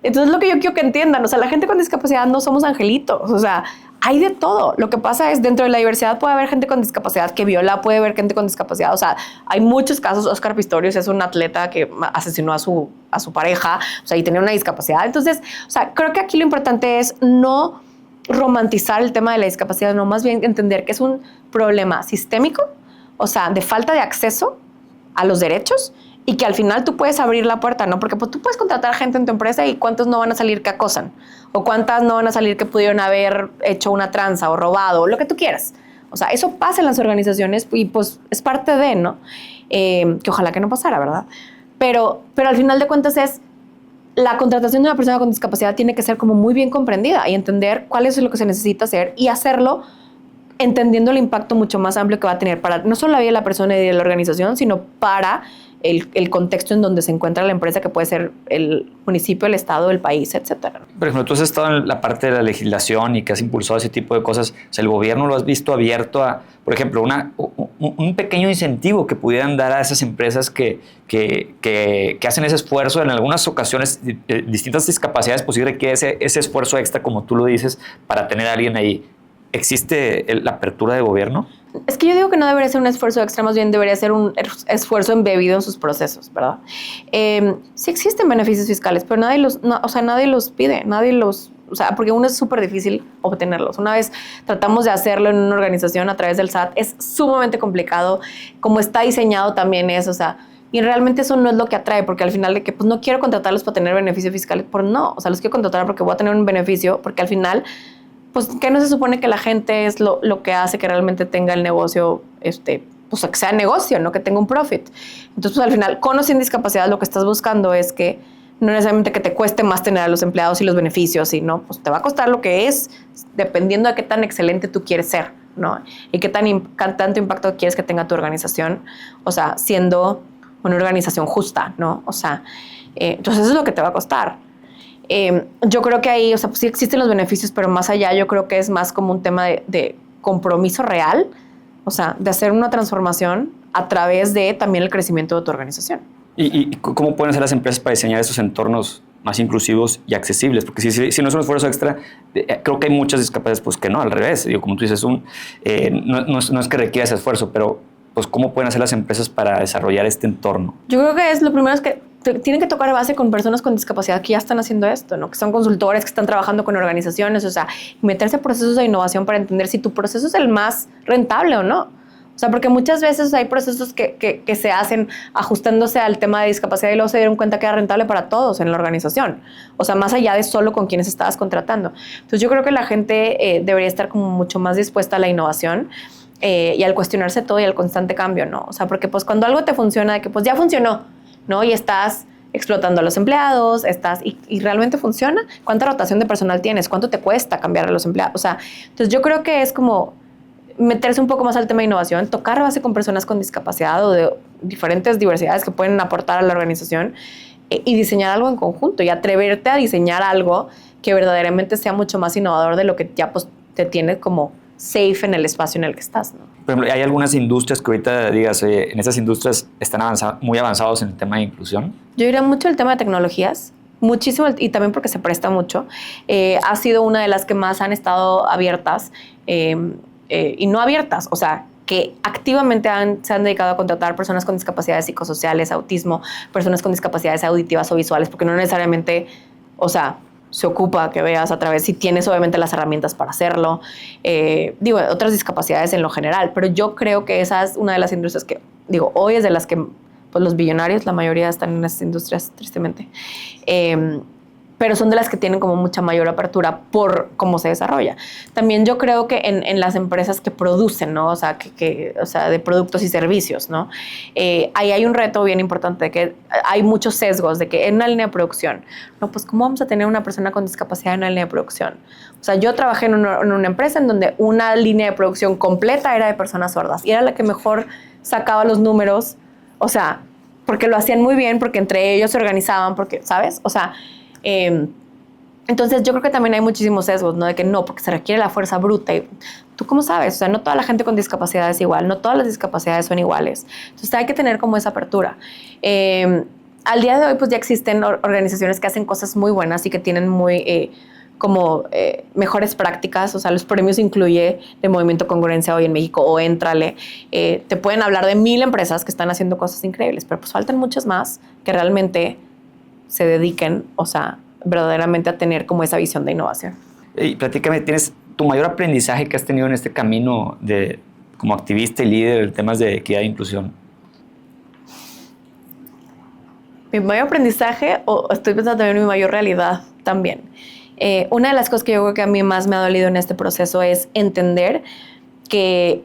entonces lo que yo quiero que entiendan, o sea, la gente con discapacidad no somos angelitos, o sea, hay de todo. Lo que pasa es dentro de la diversidad puede haber gente con discapacidad que viola, puede haber gente con discapacidad. O sea, hay muchos casos. Oscar Pistorius es un atleta que asesinó a su pareja, o sea, y tenía una discapacidad. Entonces, o sea, creo que aquí lo importante es no romantizar el tema de la discapacidad, no, más bien entender que es un problema sistémico, o sea, de falta de acceso a los derechos y que al final tú puedes abrir la puerta, ¿no? Porque pues, tú puedes contratar gente en tu empresa y cuántos no van a salir que acosan o cuántas no van a salir que pudieron haber hecho una tranza o robado o lo que tú quieras. O sea, eso pasa en las organizaciones y pues es parte de, ¿no? Que ojalá que no pasara, ¿verdad? Pero al final de cuentas es la contratación de una persona con discapacidad tiene que ser como muy bien comprendida y entender cuál es lo que se necesita hacer y hacerlo entendiendo el impacto mucho más amplio que va a tener para no solo la vida de la persona y de la organización, sino para el contexto en donde se encuentra la empresa, que puede ser el municipio, el estado, el país, etcétera. Por ejemplo, tú has estado en la parte de la legislación y que has impulsado ese tipo de cosas. O sea, ¿el gobierno lo has visto abierto a, por ejemplo, un pequeño incentivo que pudieran dar a esas empresas que hacen ese esfuerzo? En algunas ocasiones, distintas discapacidades, pues sí requiere ese esfuerzo extra, como tú lo dices, para tener a alguien ahí. ¿Existe la apertura de gobierno? Es que yo digo que no debería ser un esfuerzo extra, más bien debería ser un esfuerzo embebido en sus procesos, ¿verdad? Sí existen beneficios fiscales, pero nadie los pide, porque uno es súper difícil obtenerlos. Una vez tratamos de hacerlo en una organización a través del SAT, es sumamente complicado. Como está diseñado también es, y realmente eso no es lo que atrae, porque al final de que, pues no quiero contratarlos para tener beneficios fiscales, los quiero contratar porque voy a tener un beneficio, porque al final, pues que no se supone que la gente es lo que hace que realmente tenga el negocio, pues que sea negocio, no que tenga un profit. Entonces, pues al final, con o sin discapacidad, lo que estás buscando es que no necesariamente que te cueste más tener a los empleados y los beneficios, sino pues te va a costar lo que es, dependiendo de qué tan excelente tú quieres ser, ¿no? Y qué tanto impacto quieres que tenga tu organización, siendo una organización justa, ¿no? Entonces eso es lo que te va a costar. Yo creo que ahí, pues sí existen los beneficios, pero más allá yo creo que es más como un tema de compromiso real, de hacer una transformación a través de también el crecimiento de tu organización. ¿Y cómo pueden hacer las empresas para diseñar esos entornos más inclusivos y accesibles? Porque si no es un esfuerzo extra, creo que hay muchas discapacidades pues que no, al revés. Como tú dices, no es que requiera ese esfuerzo, pero pues ¿cómo pueden hacer las empresas para desarrollar este entorno? Yo creo que lo primero es que tienen que tocar base con personas con discapacidad que ya están haciendo esto, ¿no? Que son consultores, que están trabajando con organizaciones, meterse a procesos de innovación para entender si tu proceso es el más rentable o no. Porque muchas veces hay procesos que se hacen ajustándose al tema de discapacidad y luego se dieron cuenta que era rentable para todos en la organización. Más allá de solo con quienes estabas contratando. Entonces yo creo que la gente debería estar como mucho más dispuesta a la innovación y al cuestionarse todo y al constante cambio, ¿no? Porque pues cuando algo te funciona, de que pues ya funcionó, ¿no? Y estás explotando a los empleados, y realmente funciona. ¿Cuánta rotación de personal tienes? ¿Cuánto te cuesta cambiar a los empleados? Entonces yo creo que es como meterse un poco más al tema de innovación, tocar base con personas con discapacidad o de diferentes diversidades que pueden aportar a la organización y diseñar algo en conjunto y atreverte a diseñar algo que verdaderamente sea mucho más innovador de lo que ya pues, te tiene como safe en el espacio en el que estás, ¿no? Por ejemplo, ¿hay algunas industrias que ahorita digas, en esas industrias están muy avanzados en el tema de inclusión? Yo diría mucho el tema de tecnologías, muchísimo, y también porque se presta mucho. Ha sido una de las que más han estado abiertas y no abiertas, que activamente se han dedicado a contratar personas con discapacidades psicosociales, autismo, personas con discapacidades auditivas o visuales, porque no necesariamente, se ocupa que veas a través, si tienes obviamente las herramientas para hacerlo, otras discapacidades en lo general, pero yo creo que esa es una de las industrias que, hoy es de las que pues, los billonarios, la mayoría están en esas industrias, tristemente, pero son de las que tienen como mucha mayor apertura por cómo se desarrolla. También yo creo que en las empresas que producen, ¿no? De productos y servicios, ¿no? Ahí hay un reto bien importante de que hay muchos sesgos de que en una línea de producción, no, pues ¿cómo vamos a tener una persona con discapacidad en una línea de producción? Yo trabajé en una empresa en donde una línea de producción completa era de personas sordas y era la que mejor sacaba los números, porque lo hacían muy bien, porque entre ellos se organizaban, porque, ¿sabes? Entonces yo creo que también hay muchísimos sesgos, ¿no? De que no, porque se requiere la fuerza bruta. Y ¿tú cómo sabes? No toda la gente con discapacidad es igual, no todas las discapacidades son iguales. Entonces hay que tener como esa apertura. Al día de hoy pues ya existen organizaciones que hacen cosas muy buenas y que tienen muy mejores prácticas. Los premios incluye de Movimiento Congruencia hoy en México o Éntrale. Te pueden hablar de 1000 empresas que están haciendo cosas increíbles, pero pues faltan muchas más que realmente se dediquen, verdaderamente a tener como esa visión de innovación. Y platícame, ¿tienes tu mayor aprendizaje que has tenido en este camino como activista y líder en temas de equidad e inclusión? Mi mayor aprendizaje, o estoy pensando también en mi mayor realidad también. Una de las cosas que yo creo que a mí más me ha dolido en este proceso es entender que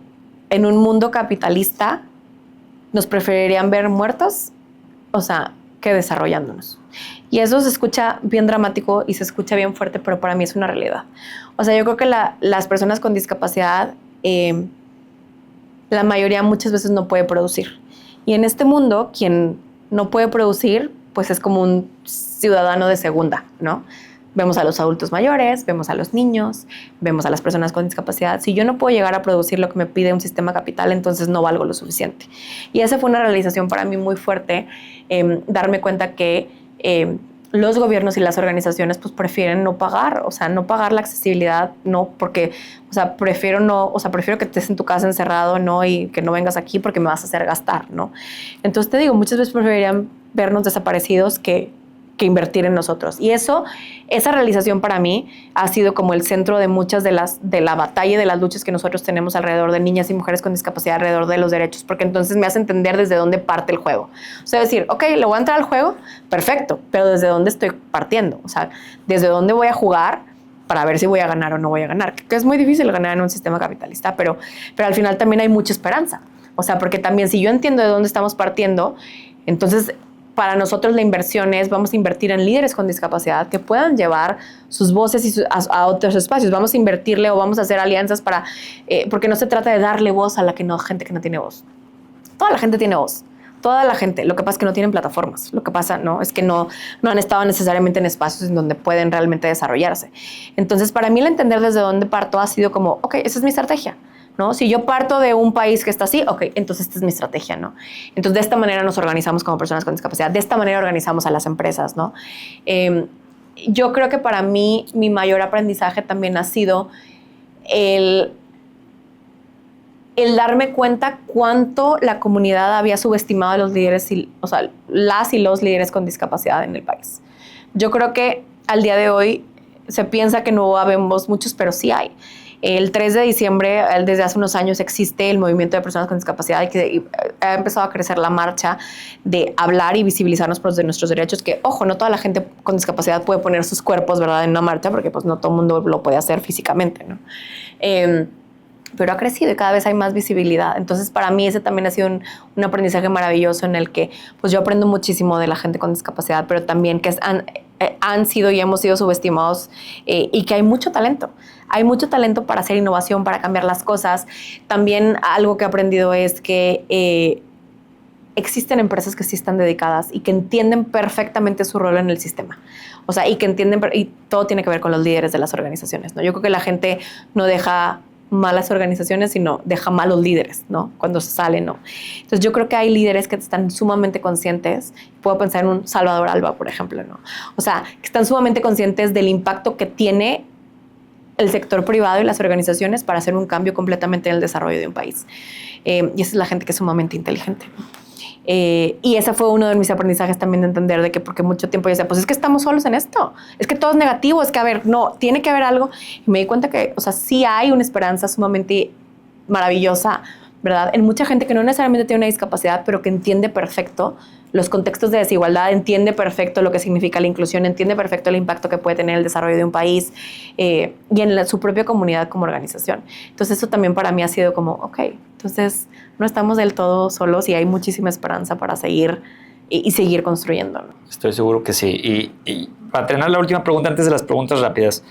en un mundo capitalista nos preferirían ver muertos, que desarrollándonos. Y eso se escucha bien dramático y se escucha bien fuerte, pero para mí es una realidad. Yo creo que las personas con discapacidad la mayoría muchas veces no puede producir. Y en este mundo, quien no puede producir, pues es como un ciudadano de segunda, ¿no? Vemos a los adultos mayores, vemos a los niños, vemos a las personas con discapacidad. Si yo no puedo llegar a producir lo que me pide un sistema capital, entonces no valgo lo suficiente. Y esa fue una realización para mí muy fuerte, darme cuenta que los gobiernos y las organizaciones pues prefieren no pagar, o sea, no pagar la accesibilidad, no, porque, o sea, prefiero que estés en tu casa encerrado, no, y que no vengas aquí porque me vas a hacer gastar, ¿no? Entonces te digo, muchas veces preferirían vernos desaparecidos que invertir en nosotros. Y esa realización para mí ha sido como el centro de muchas de la batalla y de las luchas que nosotros tenemos alrededor de niñas y mujeres con discapacidad, alrededor de los derechos, porque entonces me hace entender desde dónde parte el juego. O sea, decir, ok, le voy a entrar al juego, perfecto, pero desde dónde estoy partiendo, o sea, desde dónde voy a jugar para ver si voy a ganar o no voy a ganar, que es muy difícil ganar en un sistema capitalista, pero al final también hay mucha esperanza. O sea, porque también si yo entiendo de dónde estamos partiendo, entonces para nosotros la inversión es, vamos a invertir en líderes con discapacidad que puedan llevar sus voces a otros espacios. Vamos a invertirle o vamos a hacer alianzas para, porque no se trata de darle voz a la gente que no tiene voz. Toda la gente tiene voz. Toda la gente. Lo que pasa es que no tienen plataformas. Lo que pasa es que no han estado necesariamente en espacios en donde pueden realmente desarrollarse. Entonces, para mí el entender desde dónde parto ha sido como, ok, esa es mi estrategia, ¿no? Si yo parto de un país que está así, ok, entonces esta es mi estrategia, ¿no? Entonces, de esta manera nos organizamos como personas con discapacidad, de esta manera organizamos a las empresas, ¿no? Yo creo que para mí, mi mayor aprendizaje también ha sido el darme cuenta cuánto la comunidad había subestimado a los líderes, las y los líderes con discapacidad en el país. Yo creo que al día de hoy se piensa que no habemos muchos, pero sí hay. El 3 de diciembre, desde hace unos años, existe el movimiento de personas con discapacidad y que ha empezado a crecer la marcha de hablar y visibilizarnos por nuestros derechos, que, ojo, no toda la gente con discapacidad puede poner sus cuerpos, ¿verdad?, en una marcha, porque pues no todo el mundo lo puede hacer físicamente, ¿no? Pero ha crecido y cada vez hay más visibilidad. Entonces, para mí ese también ha sido un aprendizaje maravilloso en el que pues yo aprendo muchísimo de la gente con discapacidad, pero también que han sido y hemos sido subestimados y que hay mucho talento. Hay mucho talento para hacer innovación, para cambiar las cosas. También algo que he aprendido es que existen empresas que sí están dedicadas y que entienden perfectamente su rol en el sistema. O sea, y que entienden, y todo tiene que ver con los líderes de las organizaciones, ¿no? Yo creo que la gente no deja malas organizaciones, sino deja malos líderes, ¿no? Cuando se salen, ¿no? Entonces yo creo que hay líderes que están sumamente conscientes. Puedo pensar en un Salvador Alba, por ejemplo, ¿no? O sea, que están sumamente conscientes del impacto que tiene el sector privado y las organizaciones para hacer un cambio completamente en el desarrollo de un país. Y esa es la gente que es sumamente inteligente. Y ese fue uno de mis aprendizajes también, de entender de que, porque mucho tiempo yo decía, pues es que estamos solos en esto, es que todo es negativo, es que, a ver, no, tiene que haber algo. Y me di cuenta que, o sea, sí hay una esperanza sumamente maravillosa, ¿verdad?, en mucha gente que no necesariamente tiene una discapacidad, pero que entiende perfecto los contextos de desigualdad, entiende perfecto lo que significa la inclusión, entiende perfecto el impacto que puede tener el desarrollo de un país y en su propia comunidad como organización. Entonces eso también para mí ha sido como, ok, entonces no estamos del todo solos y hay muchísima esperanza para seguir y seguir construyendo, ¿no? Estoy seguro que sí. Y para terminar la última pregunta, antes de las preguntas rápidas,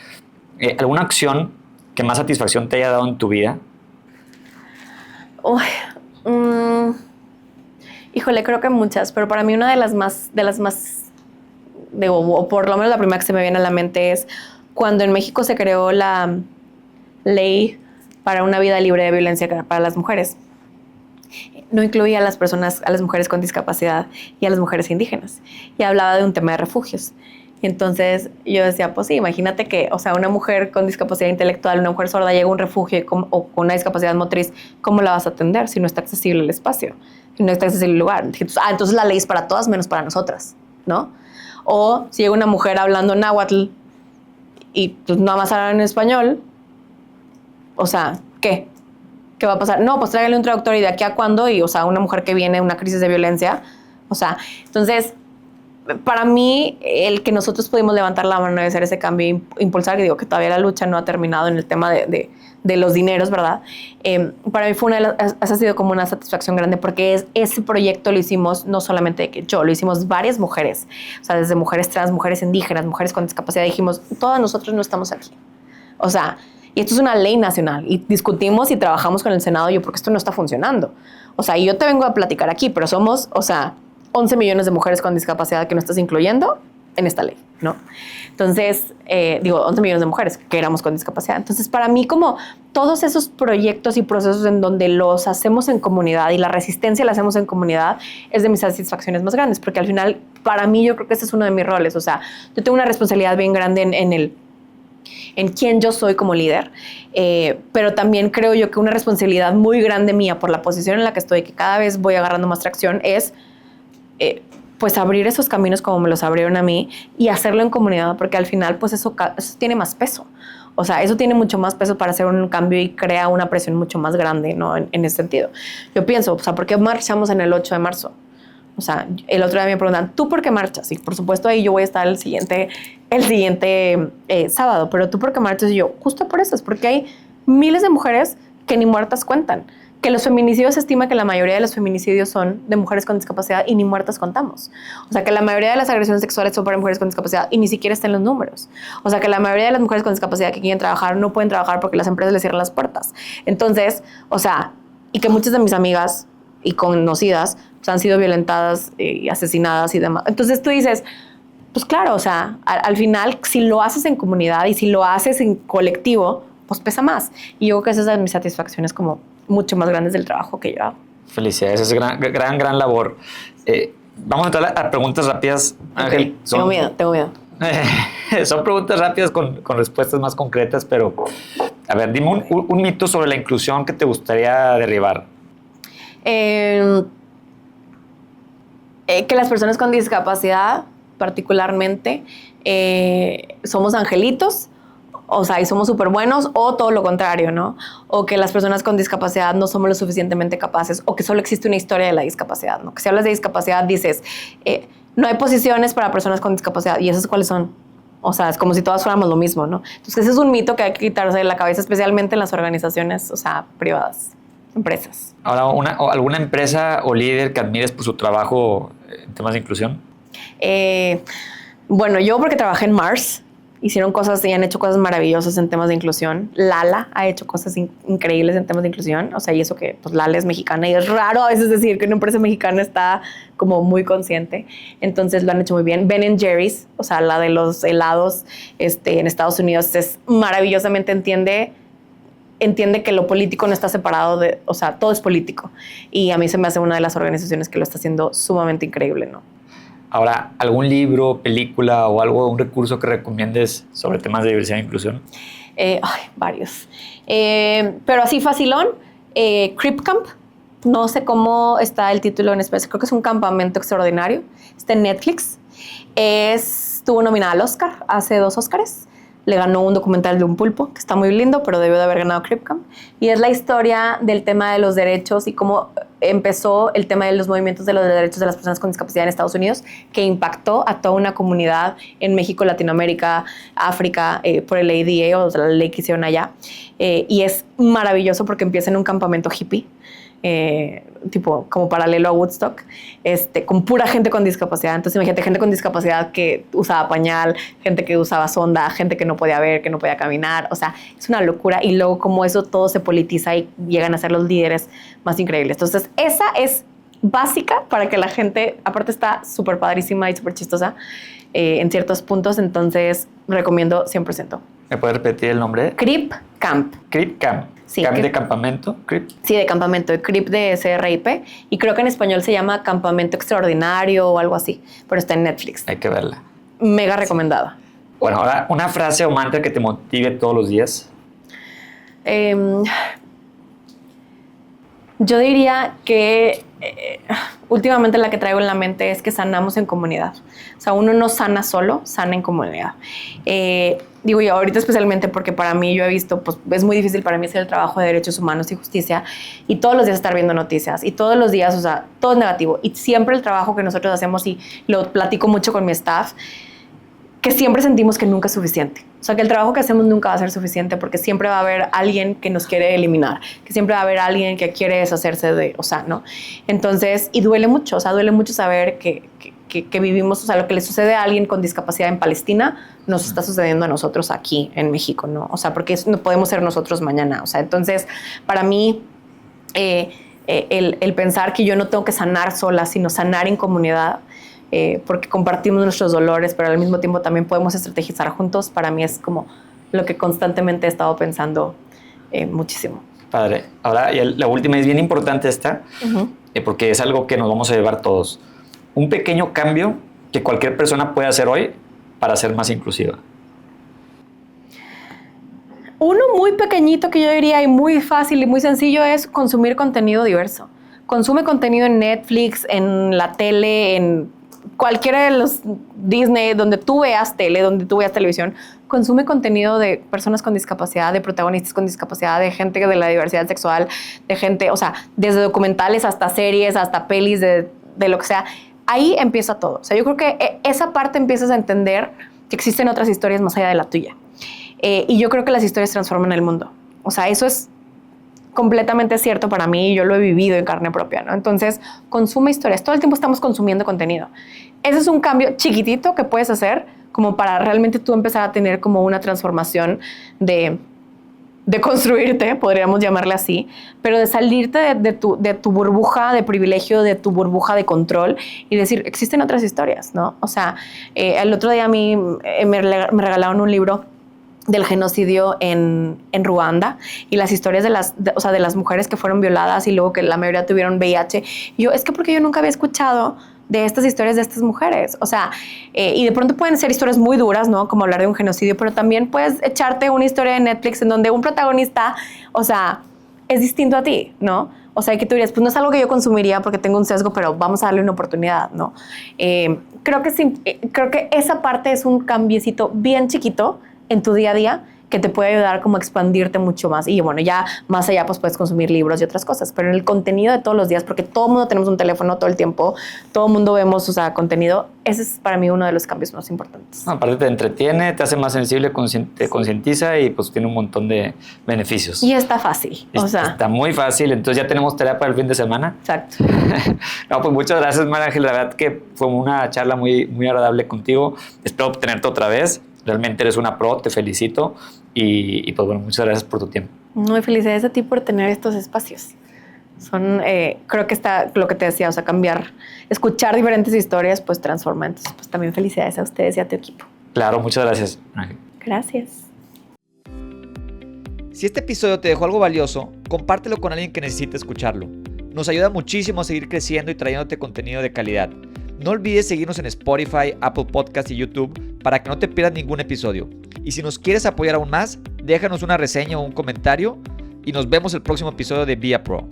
¿alguna acción que más satisfacción te haya dado en tu vida? Híjole, creo que muchas, pero para mí una de las más, o por lo menos la primera que se me viene a la mente es cuando en México se creó la ley para una vida libre de violencia para las mujeres. No incluía a las personas, a las mujeres con discapacidad y a las mujeres indígenas. Y hablaba de un tema de refugios. Y entonces yo decía, pues sí, imagínate que, o sea, una mujer con discapacidad intelectual, una mujer sorda llega a un refugio o con una discapacidad motriz, ¿cómo la vas a atender si no está accesible el espacio? Si no está accesible el lugar. Entonces la ley es para todas menos para nosotras, ¿no? O si llega una mujer hablando náhuatl y pues nada más hablan en español, o sea, ¿qué? ¿Qué va a pasar? No, pues tráigale un traductor y de aquí a cuándo, y, o sea, una mujer que viene de una crisis de violencia, o sea, entonces, para mí, el que nosotros pudimos levantar la mano y hacer ese cambio, impulsar, que digo que todavía la lucha no ha terminado en el tema de los dineros, ¿verdad? Para mí ha sido como una satisfacción grande, porque ese proyecto lo hicimos no solamente yo, lo hicimos varias mujeres, o sea, desde mujeres trans, mujeres indígenas, mujeres con discapacidad, dijimos, todas nosotros no estamos aquí. O sea, Y esto es una ley nacional y discutimos y trabajamos con el Senado yo porque esto no está funcionando. O sea, y yo te vengo a platicar aquí, pero somos, o sea, 11 millones de mujeres con discapacidad que no estás incluyendo en esta ley, ¿no? Entonces, 11 millones de mujeres que éramos con discapacidad. Entonces, para mí, como todos esos proyectos y procesos en donde los hacemos en comunidad y la resistencia la hacemos en comunidad, es de mis satisfacciones más grandes, porque al final, para mí, yo creo que ese es uno de mis roles. O sea, yo tengo una responsabilidad bien grande en quién yo soy como líder, pero también creo yo que una responsabilidad muy grande mía por la posición en la que estoy, que cada vez voy agarrando más tracción, es pues abrir esos caminos como me los abrieron a mí y hacerlo en comunidad, porque al final pues eso tiene más peso. O sea, eso tiene mucho más peso para hacer un cambio y crea una presión mucho más grande, ¿no? En ese sentido. Yo pienso, o sea, ¿por qué marchamos en el 8 de marzo? O sea, el otro día me preguntan, ¿tú por qué marchas? Y por supuesto ahí yo voy a estar el siguiente sábado, pero ¿tú por qué marchas? Y yo, justo por eso, es porque hay miles de mujeres que ni muertas cuentan. Que los feminicidios, se estima que la mayoría de los feminicidios son de mujeres con discapacidad y ni muertas contamos. O sea, que la mayoría de las agresiones sexuales son para mujeres con discapacidad y ni siquiera están en los números. O sea, que la mayoría de las mujeres con discapacidad que quieren trabajar no pueden trabajar porque las empresas les cierran las puertas. Entonces, o sea, y que muchas de mis amigas y conocidas pues, han sido violentadas y asesinadas y demás. Entonces tú dices, pues claro, o sea, al final, si lo haces en comunidad y si lo haces en colectivo, pues pesa más. Y yo creo que esa es de mis satisfacciones como mucho más grandes del trabajo que yo hago. Felicidades, es gran labor. Vamos a entrar a preguntas rápidas, Ángel. Okay. Tengo miedo. Son preguntas rápidas con respuestas más concretas, pero a ver, dime un mito sobre la inclusión que te gustaría derribar. Que las personas con discapacidad, particularmente, somos angelitos. O sea, y somos súper buenos, o todo lo contrario, ¿no? O que las personas con discapacidad no somos lo suficientemente capaces, o que solo existe una historia de la discapacidad, ¿no? Que si hablas de discapacidad dices, no hay posiciones para personas con discapacidad, ¿y esas cuáles son? O sea, es como si todas fuéramos lo mismo, ¿no? Entonces, ese es un mito que hay que quitarse de la cabeza, especialmente en las organizaciones, o sea, privadas, empresas. Ahora, ¿alguna empresa o líder que admires por su trabajo en temas de inclusión? Bueno, yo porque trabajé en Mars, hicieron cosas y han hecho cosas maravillosas en temas de inclusión. Lala ha hecho cosas increíbles en temas de inclusión. O sea, y eso que pues Lala es mexicana y es raro a veces decir que una empresa mexicana está como muy consciente. Entonces lo han hecho muy bien. Ben & Jerry's, o sea, la de los helados en Estados Unidos, es maravillosamente entiende que lo político no está separado o sea, todo es político. Y a mí se me hace una de las organizaciones que lo está haciendo sumamente increíble, ¿no? Ahora, ¿algún libro, película o un recurso que recomiendes sobre temas de diversidad e inclusión? Varios. Pero así facilón, Crip Camp. No sé cómo está el título en español. Creo que es un campamento extraordinario. Está en Netflix. Estuvo nominada al Oscar hace 2 Oscars. Le ganó un documental de un pulpo, que está muy lindo, pero debió de haber ganado Crip Camp. Y es la historia del tema de los derechos y cómo empezó el tema de los movimientos de los derechos de las personas con discapacidad en Estados Unidos, que impactó a toda una comunidad en México, Latinoamérica, África, por el ADA, o sea, la ley que hicieron allá. Y es maravilloso porque empieza en un campamento hippie, tipo como paralelo a Woodstock, con pura gente con discapacidad. Entonces imagínate, gente con discapacidad que usaba pañal, gente que usaba sonda, gente que no podía ver, que no podía caminar. O sea, es una locura. Y luego como eso todo se politiza y llegan a ser los líderes más increíbles. Entonces esa es básica para que la gente, aparte está súper padrísima y súper chistosa en ciertos puntos. Entonces recomiendo 100%. ¿Me puedes repetir el nombre? Crip Camp. Crip Camp. Sí, ¿Camp de campamento? ¿Crip? Sí, de campamento, de CRIP de CRIP. Y creo que en español se llama Campamento Extraordinario o algo así, pero está en Netflix. Hay que verla. Mega recomendada. Bueno, ahora, una frase o mantra que te motive todos los días. Yo diría que últimamente la que traigo en la mente es que sanamos en comunidad. O sea, uno no sana solo, sana en comunidad. Digo yo, ahorita especialmente porque para mí yo he visto, pues es muy difícil para mí hacer el trabajo de derechos humanos y justicia y todos los días estar viendo noticias y todos los días, o sea, todo es negativo. Y siempre el trabajo que nosotros hacemos, y lo platico mucho con mi staff, que siempre sentimos que nunca es suficiente. O sea, que el trabajo que hacemos nunca va a ser suficiente porque siempre va a haber alguien que nos quiere eliminar, que siempre va a haber alguien que quiere deshacerse de, o sea, ¿no? Entonces, y duele mucho, o sea, duele mucho saber que que vivimos, o sea, lo que le sucede a alguien con discapacidad en Palestina nos está sucediendo a nosotros aquí en México, ¿no? O sea, porque no podemos ser nosotros mañana. O sea, entonces, para mí, el pensar que yo no tengo que sanar sola, sino sanar en comunidad, porque compartimos nuestros dolores, pero al mismo tiempo también podemos estrategizar juntos, para mí es como lo que constantemente he estado pensando muchísimo. Padre. Ahora, la última es bien importante esta, porque es algo que nos vamos a llevar todos. Un pequeño cambio que cualquier persona puede hacer hoy para ser más inclusiva. Uno muy pequeñito que yo diría y muy fácil y muy sencillo es consumir contenido diverso. Consume contenido en Netflix, en la tele, en cualquiera de los Disney, donde tú veas tele, donde tú veas televisión. Consume contenido de personas con discapacidad, de protagonistas con discapacidad, de gente de la diversidad sexual, de gente, o sea, desde documentales hasta series, hasta pelis, de lo que sea. Ahí empieza todo. O sea, yo creo que esa parte empiezas a entender que existen otras historias más allá de la tuya. Y yo creo que las historias transforman el mundo. O sea, eso es completamente cierto para mí y yo lo he vivido en carne propia, ¿no? Entonces, consume historias. Todo el tiempo estamos consumiendo contenido. Ese es un cambio chiquitito que puedes hacer como para realmente tú empezar a tener como una transformación de construirte, podríamos llamarle así, pero de salirte de tu burbuja de privilegio, de tu burbuja de control y decir, existen otras historias, ¿no? O sea, el otro día a mí me regalaron un libro del genocidio en Ruanda y las historias de las mujeres que fueron violadas y luego que la mayoría tuvieron VIH. Y yo, es que porque yo nunca había escuchado de estas historias de estas mujeres. O sea, y de pronto pueden ser historias muy duras, ¿no? Como hablar de un genocidio, pero también puedes echarte una historia de Netflix en donde un protagonista, o sea, es distinto a ti, ¿no? O sea, que tú dirías, pues no es algo que yo consumiría porque tengo un sesgo, pero vamos a darle una oportunidad, ¿no? Creo que esa parte es un cambiecito bien chiquito en tu día a día que te puede ayudar como a expandirte mucho más. Y bueno, ya más allá pues puedes consumir libros y otras cosas, pero en el contenido de todos los días, porque todo el mundo tenemos un teléfono todo el tiempo, todo el mundo vemos, o sea, contenido, ese es para mí uno de los cambios más importantes. No, aparte te entretiene, te hace más sensible, te concientiza y pues tiene un montón de beneficios. Y está fácil, o sea. Está muy fácil, entonces ya tenemos tarea para el fin de semana. Exacto. No, pues muchas gracias, María Ángel, la verdad que fue una charla muy, muy agradable contigo. Espero tenerte otra vez. Realmente eres una pro, te felicito y pues bueno, muchas gracias por tu tiempo. Muy felicidades a ti por tener estos espacios. Son, creo que está lo que te decía, o sea, cambiar, escuchar diferentes historias, pues transforma. Entonces, pues también felicidades a ustedes y a tu equipo. Claro, muchas gracias, Ángel. Gracias. Si este episodio te dejó algo valioso, compártelo con alguien que necesite escucharlo. Nos ayuda muchísimo a seguir creciendo y trayéndote contenido de calidad. No olvides seguirnos en Spotify, Apple Podcasts y YouTube para que no te pierdas ningún episodio. Y si nos quieres apoyar aún más, déjanos una reseña o un comentario y nos vemos el próximo episodio de Be a Pro.